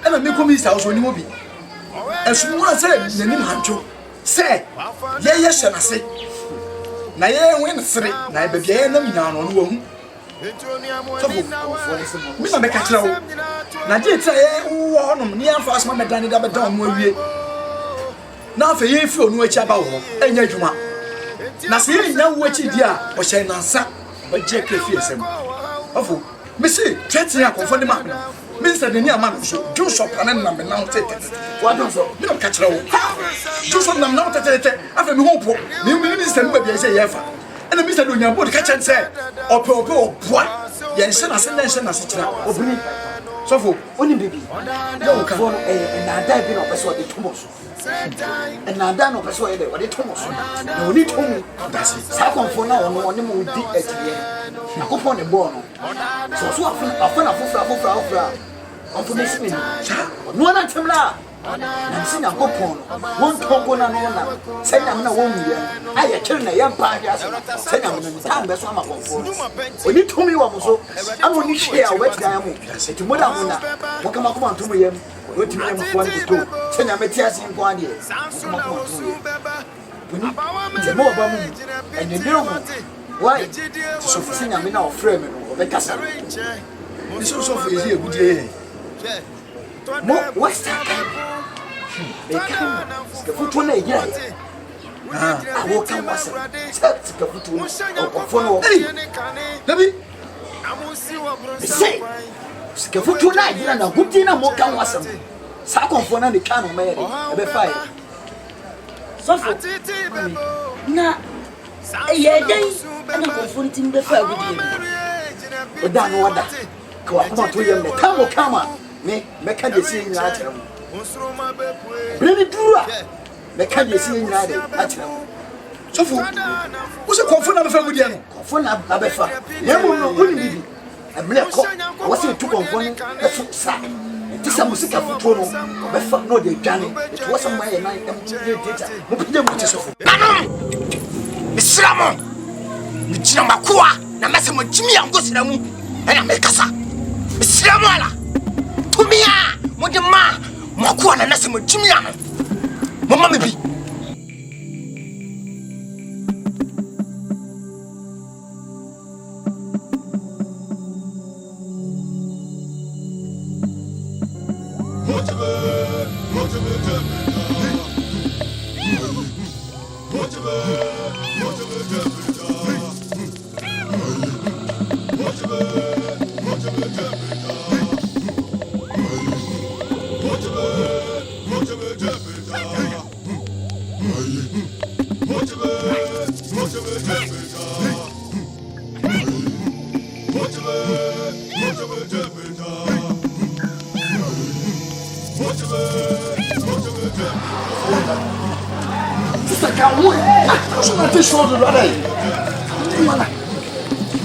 E na me kom sister so ni mo bi. Esu mu say nanim hancho. Say, ye hye na se. Na ye wen sere na be bia ye nam nya no no wu. Me na me ka kira wo. Na je tira ye wo honom ni amfa asma me dan da be dan mo awie. Na fa ye fi onu achi aba wo. Enya adwuma. Na se ye nya wo achi di a o hye nansa. Ba je kra fi esem. Ofo, me se twete ya konfo ni ma. Me se de ni ama no so. Ju so pa na na me na tete. Wa don so. Me na ka kira wo. Ju so na na tete. Afa me ho po. Me se me bia se ye fa. And the Mr. Dunya Board catch and say, Opo, what? Yes, and I send us Obuni. So for only baby. No, come on, and I dive in of us what the Thomas. And I done of us what the Thomas. No need to me. That's it. Second for now, no one will dig at the end. I go on the bone. So often I for on for this minute. No one at him la. I'm seeing a coupon. One tongue on another. Say I'm not 1 million. I am killing a young party. Say I'm in the town. That's what I'm going for. When you told me what was so, I'm going to share what I am. Say to Mother, what come up to me? What do you want to do? Say I'm a tears in 1 year. We need the more about me. And you know why? So for saying I'm in our frame or the castle. This also is here. Good day. What's that? The foot one a year. I walk on was the foot or follow. Let me say, Scafoot tonight, and a good dinner more can was some. Sakon for the can of Mary, a fire. So, now, a year day, and I'm confronting the fire with you. But don't know what that. Come on to him, the come on. Me, make a decision at him. Bring it through. Make a decision at him. So, who's a confirm of a family? Confirm of a family. Never will be. A black cock was it to confirm the foot sack. It is a music of Tono, but fuck no, they Johnny. It was on my night and Miss Ramon, Jimakua, Namasamo Jimmy and Gosramu, and I make us up. Miss Ramala, Tumia, Modema, Makua, and Nassamo Jimmy. Mamma be.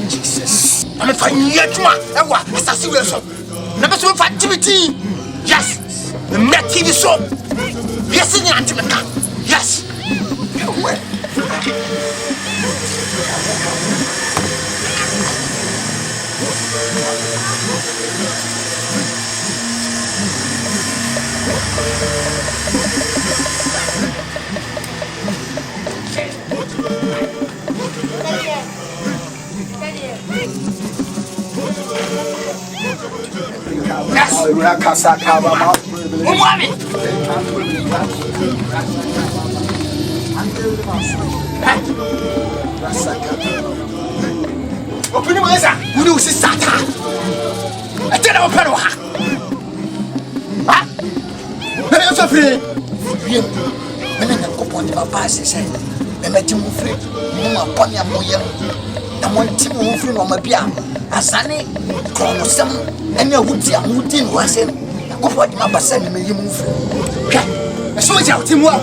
Jesus. I'm a fine yet, man. And what? Assassin Wilson. Never so fat activity. Yes. The Met TV show. Yes, in the Antimaca. Yes. Open my eyes. Who knows this Sata? I tell you, Pedro. Ah, I'm so free. When I go on my pass, said, I met him free. No, upon your moyer. I want him to free on my beer. Asani, Chronosem, and your woodsy and woodin was in. Go for my basin, may you move. I saw you out him well.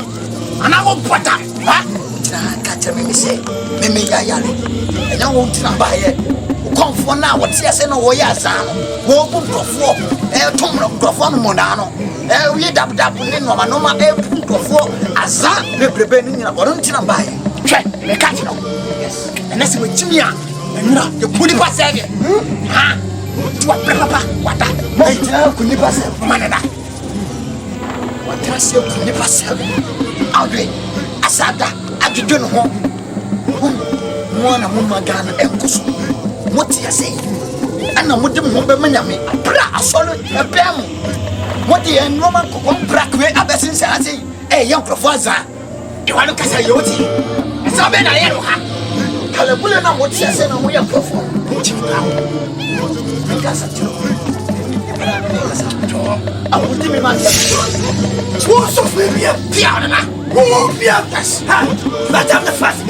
And I won't put that. Catch me, say, Mimi Yayali. And I won't buy it. Come for now, what's yes and away as I won't go for a tomb of Grafon Monano. We dab in Nomanoma, a put for as I be preparing a volunteer by. Check the catch. Yes, and that's with Jimia. And now you put it past again. Ah, what papa? What that? Could you pass it? Manada. What does you could you pass it? I'll do it. Asada, I don't know. One among my gun and Kusu. What do you say? And I want them home by Miami. A solid a bam. What the end woman could crack away ever since I say, hey, young professor. You want to catch a yoti? It's a man I am. Calabula, what you say, and we are performing. Because I will give me my what's of me, Piana? Oh, yes, Madame the Fast.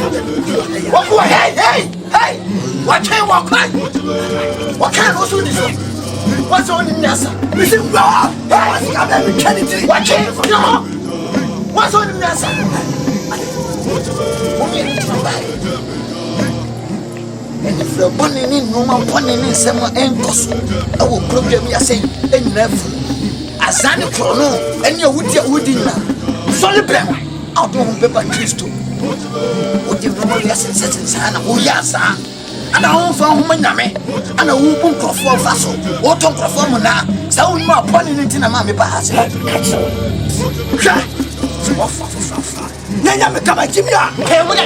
What, hey, what can walk on? What can also do this? What's on in Nasa? Listen, what can no? What's on in Nasa? And if you're born in Roman, born in some ankles, I will probably say, and never. As I know, and you would dinner. Solid plan. I'll do paper crystal. What the Roman lessons in Sana, oh, yes, and I won't find Maname, and I won't go for Faso, or talk for Mona, so we are pulling it in a mammy pass. Then I'm coming to me. Hey, what I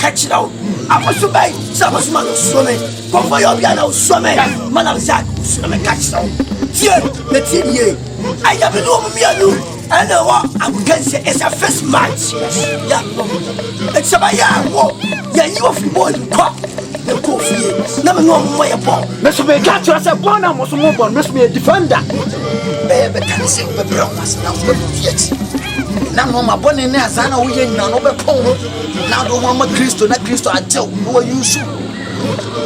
catch it out. I was so bad, some of my swimming. Go for your piano swimming. Man of Zach, swimming catch it out. Here, let's see you. I have been over me. I know what I can say it's a first match. Yeah, it's a young walk. Yeah, you have been cop. The coffee. Never know why a bomb. Mr. May catch us a one almost more bomb. Must be a defender. Baby, can say the brown was now for yet. Now, my bonnet is an old young over pole. Now, the one with Christo, not Christo, I tell who are you soon.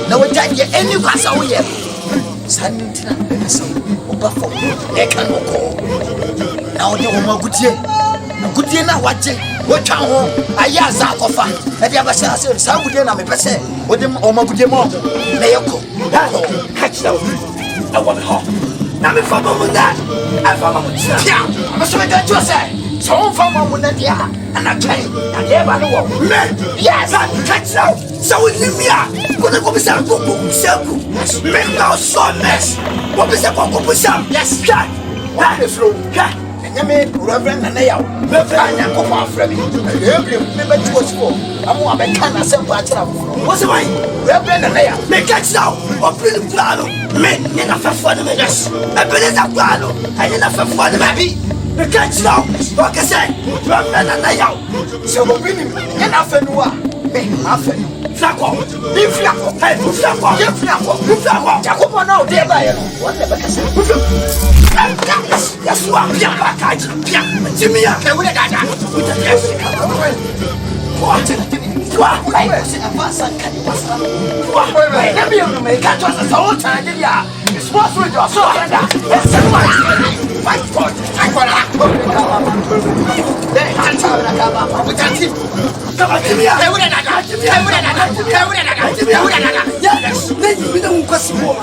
No, I can't get any pass out yet. Sunday, Buffalo, they can go. Now, the woman could say, good dinner, what town, I yas out of fun. And the other says, some good dinner, I say, with them, or my good dinner. They go, catch those. I want home. Now, if I'm on that, I found yeah, I'm sorry that you say. So from Monadia, and I tell you, I never know. Yes, I'm catching out. So in Libya, when I go to some book, circle, make no softness. What is a book with some? Yes, cat. That is true, cat. And you made Reverend and Naya, Reverend and Copa Freddy. Remember to us for. I'm more than kind of some part of what's the way? Reverend and Naya, make catch now, or bring the plano. Men, in a fun of yes. I believe that plano, and in a fun of maybe. The catch now, like I said, Reverend and Naya. So we'll bring him in a fenua. Make nothing. Flacco, be flacco, hey, flacco, get flacco, Jacopo now, dear by whatever. Yes, one, Jimmy, I would have done with the yes. What? I was in a bus and can you was never make catch us a whole time. It's what's with your sword. Yes, my God, I got come on, Jimmy, I would have done. Yes, then you don't question more.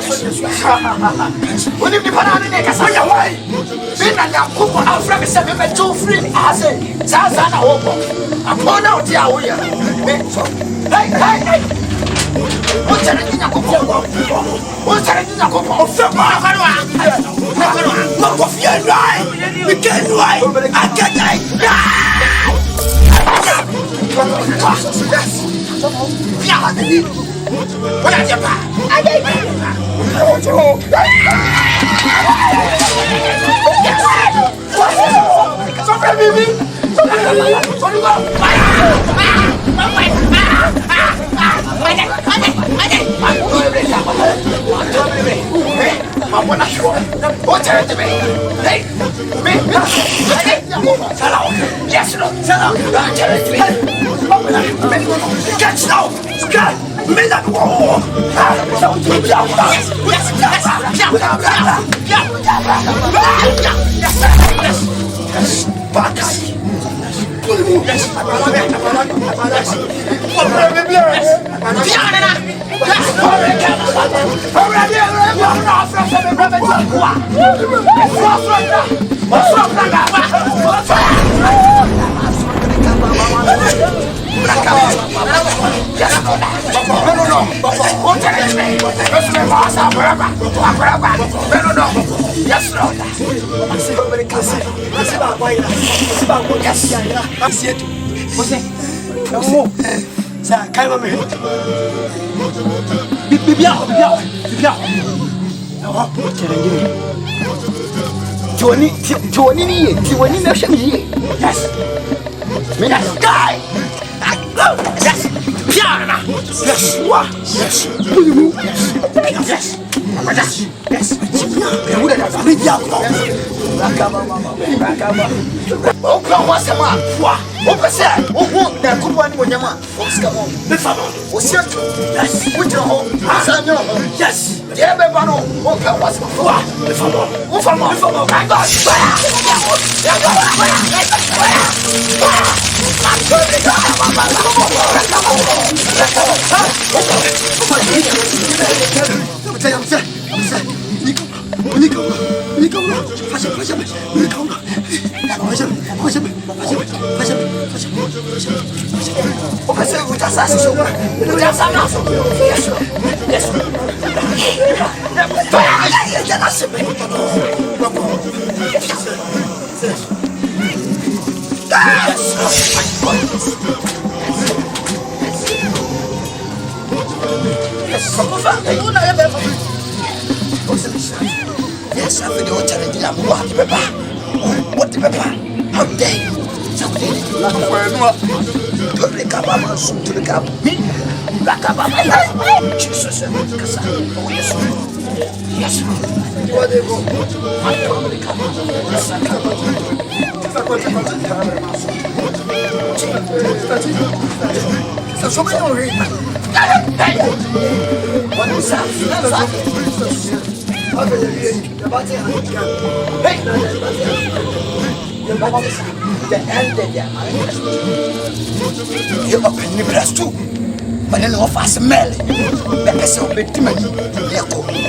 When you be put on the neck, I saw your way. Been and now, Cooper, I'll frame 7 by 2 free. I say, Sazana Hopo. Upon out the hour. Hey, what's that in a couple? What's that in a couple? Look of your right. We can't right. I can't die. What are you? Yes, I'm the challenge. I'm what the pepper? How dare you? To the cup. Me? Jesus. Oh, yes. Yes. So many more. What is that? You open the press too, but then off as a melly. The person will be too many.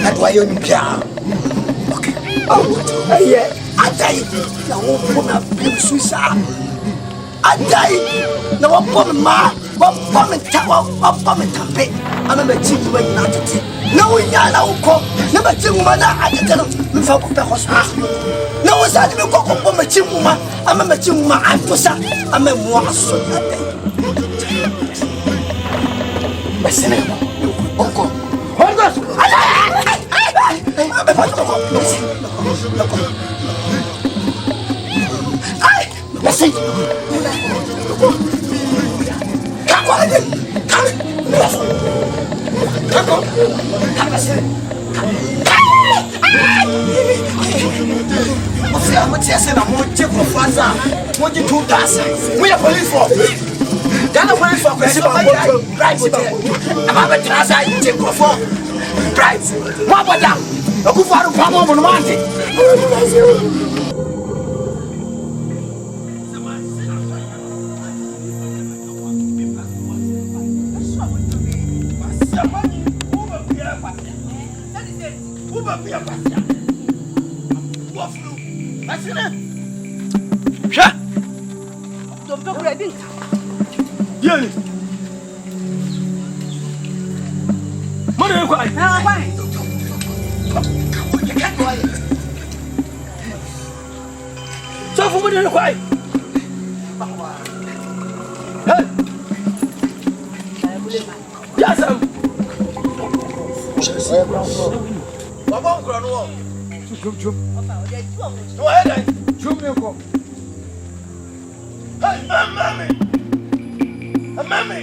That's why you're in. Okay. Oh, yeah. Adai, na wo pona bim susa. Adai, na wo pona ma, wo pona tawa, wo pona tape. Ana me chi wo na tete. Na wo nya na wo ko, na me chi wo na atete no. Me fa ko pe hospital. Na wo sa di me ko ko me chi wo ma, ama me chi wo ma antosa, ama mo aso adai. Basene ko. Oko. Hondos. Me fa ko. Listen. So for me to quiet. Yes, Go ahead. Hey, mammy.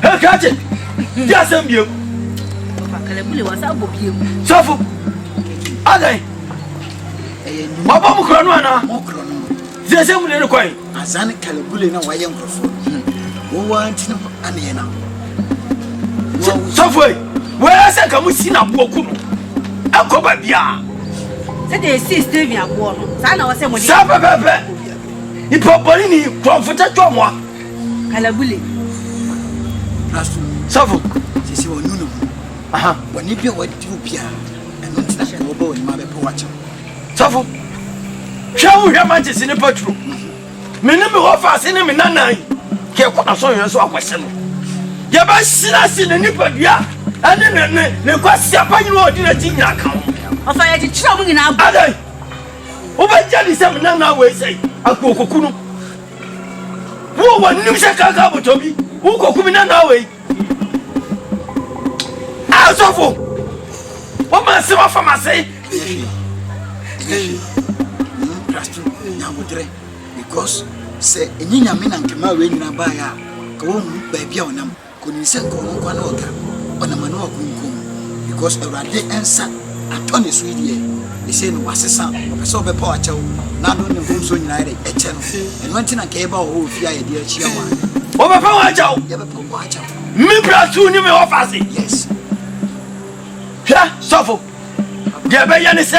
Hey, catch it. Yes, I'm you. So for Ade. Papa Mukrana. There's a little coin. Azan kalebule na waye nkrofo. Wo wanti na ane na. So for where say come see na boku no. Akoba bia. Say dey see Steve abo no. Sa na wo say mo dey. Sa pepe. Ipopori ni komfuta twomo. Kalebule. Rastu. So for sisi wo nunu. Aha. Woni bia wadi obia. Eno ntina na wo ba woni ma be po wacha. So for Shawu ya manchisi ni patro. Mene me office ni me nanan. Ke ko aso yen so akwese no. Ya ba sina sina ni padua. Ane ne kwasi apanyi wo di na tinya kan. Ofa ya ji chira mu nyina abu. Adai. Wo ba jali se me nanan we sei. Akoko no. Wo wa nim se kaka botobi. Wo koku mi nanan we. Azofo. Wo ma se wa famase. Rastu nyamudre because say enyinya me na nkema we nyina ba ya ka wo mu ba bia onam ko ni se ko no kwa na oga onam na okunkum because awrade ensa atone so die e say no wasesa so obepa wa chew na do ne nkom so nyina ere eche no eno ntina ka e ba o fi aye de achi ama obepa wa chew ya bepa wa chew mi brasu ni me office yes ha sofo de be ya ni se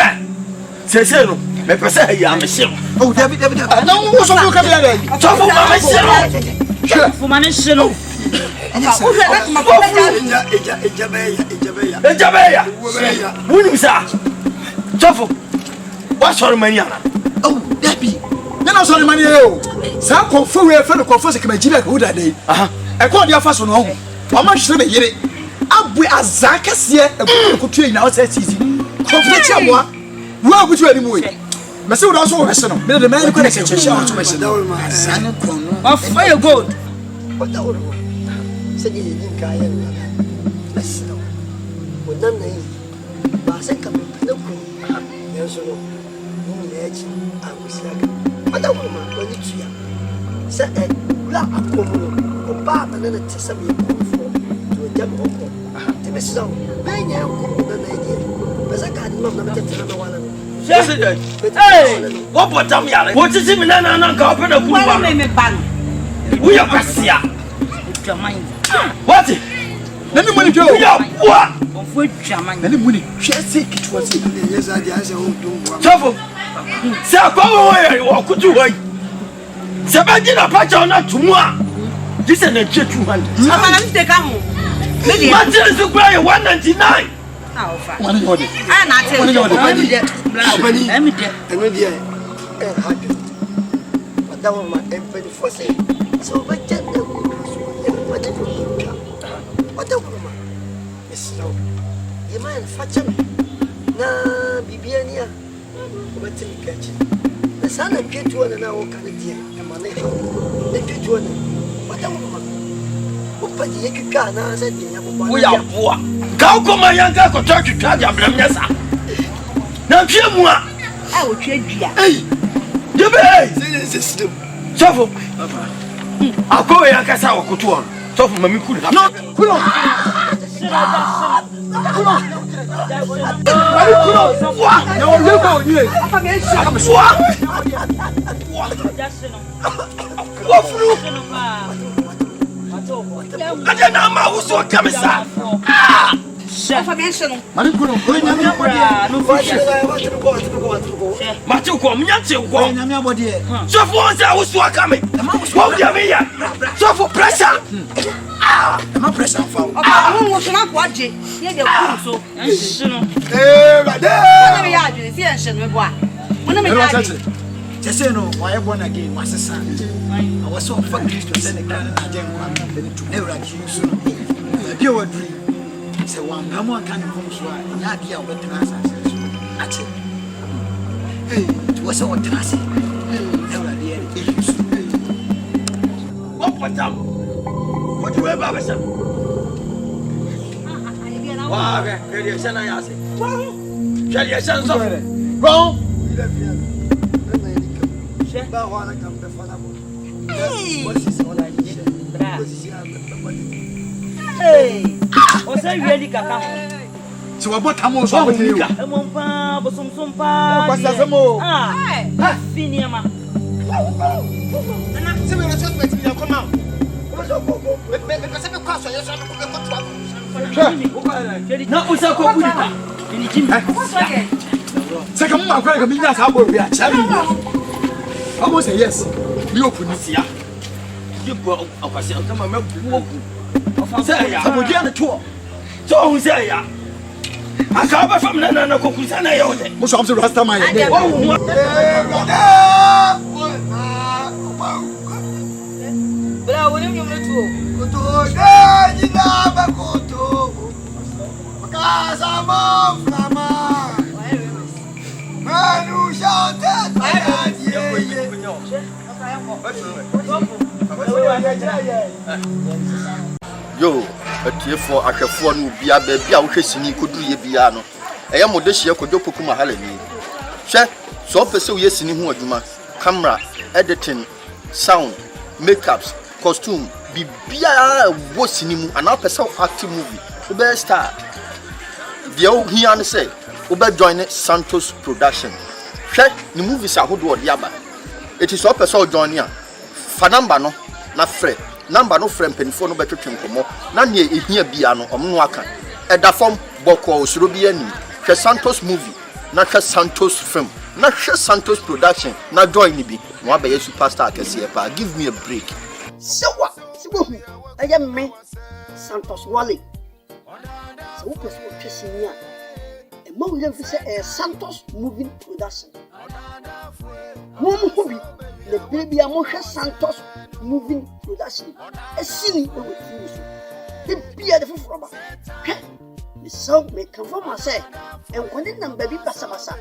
no me pese ya me se oh David na wo so ko ka bia dai sofo ma me se Fu ma ne se no. wo hwe na ma ko ejabeya wuni sa sofo wa sorry mani ana oh David na sorry mani e o sa konfo we fe no konfo se kema jibe ka uda dai aha e ko dia fa so no ho o ma hwere me yire abu azaka se e ko tu ina o se sisi konfo ti aboa wo abutu ani mu yi mese wo do so wo se no me de man ko na se chesha o so me se da wo ma san ko no of fire gold. What the world? Said you didn't cry. I said, well, none of you. But I said, come no good. There's no edge. I was like, but that woman, when it's here, said, black up or Bob and then it is something to a devil. The Mrs. O. Very young, than I did. But I can't remember the one. Hey, what time you what is it? Nana, go open a woman. Me ban. We are Passia. Your mind. What? let me money go Yeah, what? Of which your mind. let me money share say it was yes I just don't Suffer. Say, go away, walk to way. Sabajina Pacha not to moi. This is a jet 200. Ama na mteka ho. Me dey. Imagine to cry 199. Alpha. What is it? I'm not telling you. I'm dear. But that was my everybody for say. So, but just what the woman? Yes, no. You mind fetching me? Na Bibiania. What to catch it? The son of get one and I will kind of dear. And my name. They get one. What the woman? What the Yakaka said, we are poor. Go come my young girl to try to blame us. Now, Jimwa, I will trade you. Hey, you be system. So, I'll go and cast our couture. So, Mammy could have not. Just say no, why born again, was a son. I was so funny to send a gun and I didn't never achieve soon. A pure dream. So one, come on, can you come so I not hear what that's it. Hey, it was all classy. Never the issues. What up? What you ever have? Wow, very son, I ask it. Shall your sons of it? Wrong. Hey, what's that really got? So what time was wrong with you? What's that more? Ah, Finima. And I'm saying, you're just making me come out. Because I'm a cross, you're trying to go. What's that? Second, my friend, I'm not how we are chatting. I will say yes. You open it here. You go up a cell. Come on, say, I will get a tour. So, say, I come from Nana Cokusana. Most of the rest of my day. But I wouldn't give it to because I'm off, Mama. Manu shouted, my dad. Yo, but here for a for no be a baby, I wish you could do ye piano. I am modestia could do Pukuma Hallelujah. Check, so pursue yes in who camera, editing, sound, makeups, costume, be what's in him, and up a active movie. The best star. The old Hian say, Uber join Santos Production. Check the movies are who do Yaba. It is up a soul join ya. Fanamba no, na fre. Number no friend penifo no better twinkomo. Na ne ehia bia no omno aka. Eda form boko osuro bia ni. Hwe Santos movie, na hwe Santos film, na hwe Santos production, na join ni bi. Mo abaye superstar kese pa. Give me a break. So what? Sibo. I am me Santos Wale. So what person chasing me? E mo we say Santos movie production. Mo hobby the baby amosha Santos moving production. A scene we will finish. The beer the from the song may come from myself. And when the number baby basabasa.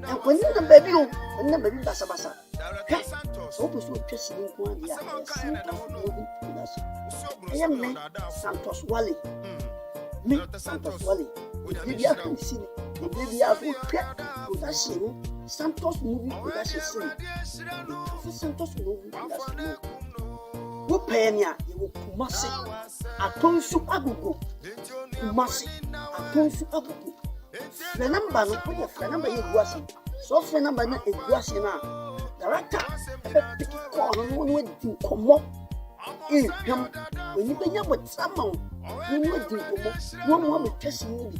And when the baby and the baby basabasa. So we will just in one year. Santos moving production. I am me Santos Wale. Me Santos Wale. The baby I can see. The baby I will production. Santos movie production scene. Santos movie production. Wo penya ye wo kumase atonsu agugu kumase atonsu agugu frenamba no ko frenamba ye guase so frenamba na eguase na director e pick call no no di komo hwam oni benya botsama no no di komo no no me twese ni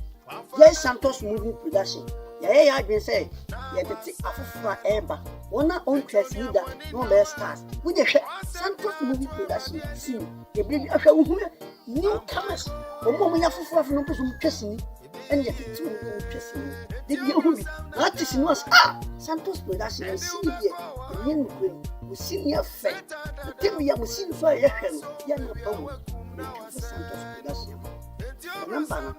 ye Santos movie production ye ya adwen say ye tete afofra eba wona on twese leader no be stars we dey Santos movie production see the baby ahwa wo hu newcomers omo mo nya fofra no person twese ni and yet it's interesting. Did you who artist was Santos production see here, and young queen who see your fate. Then we have seen for a young power. Santos production. Fernando,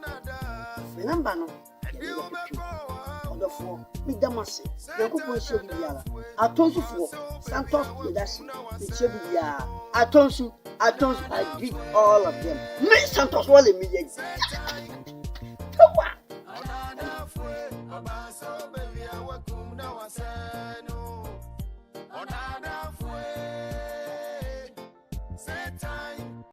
Fernando, with Damasi, the Coupon Shabia. I told you for Santos production, the Shabia. I told you, I did all of them. Miss Santos, well, immediately.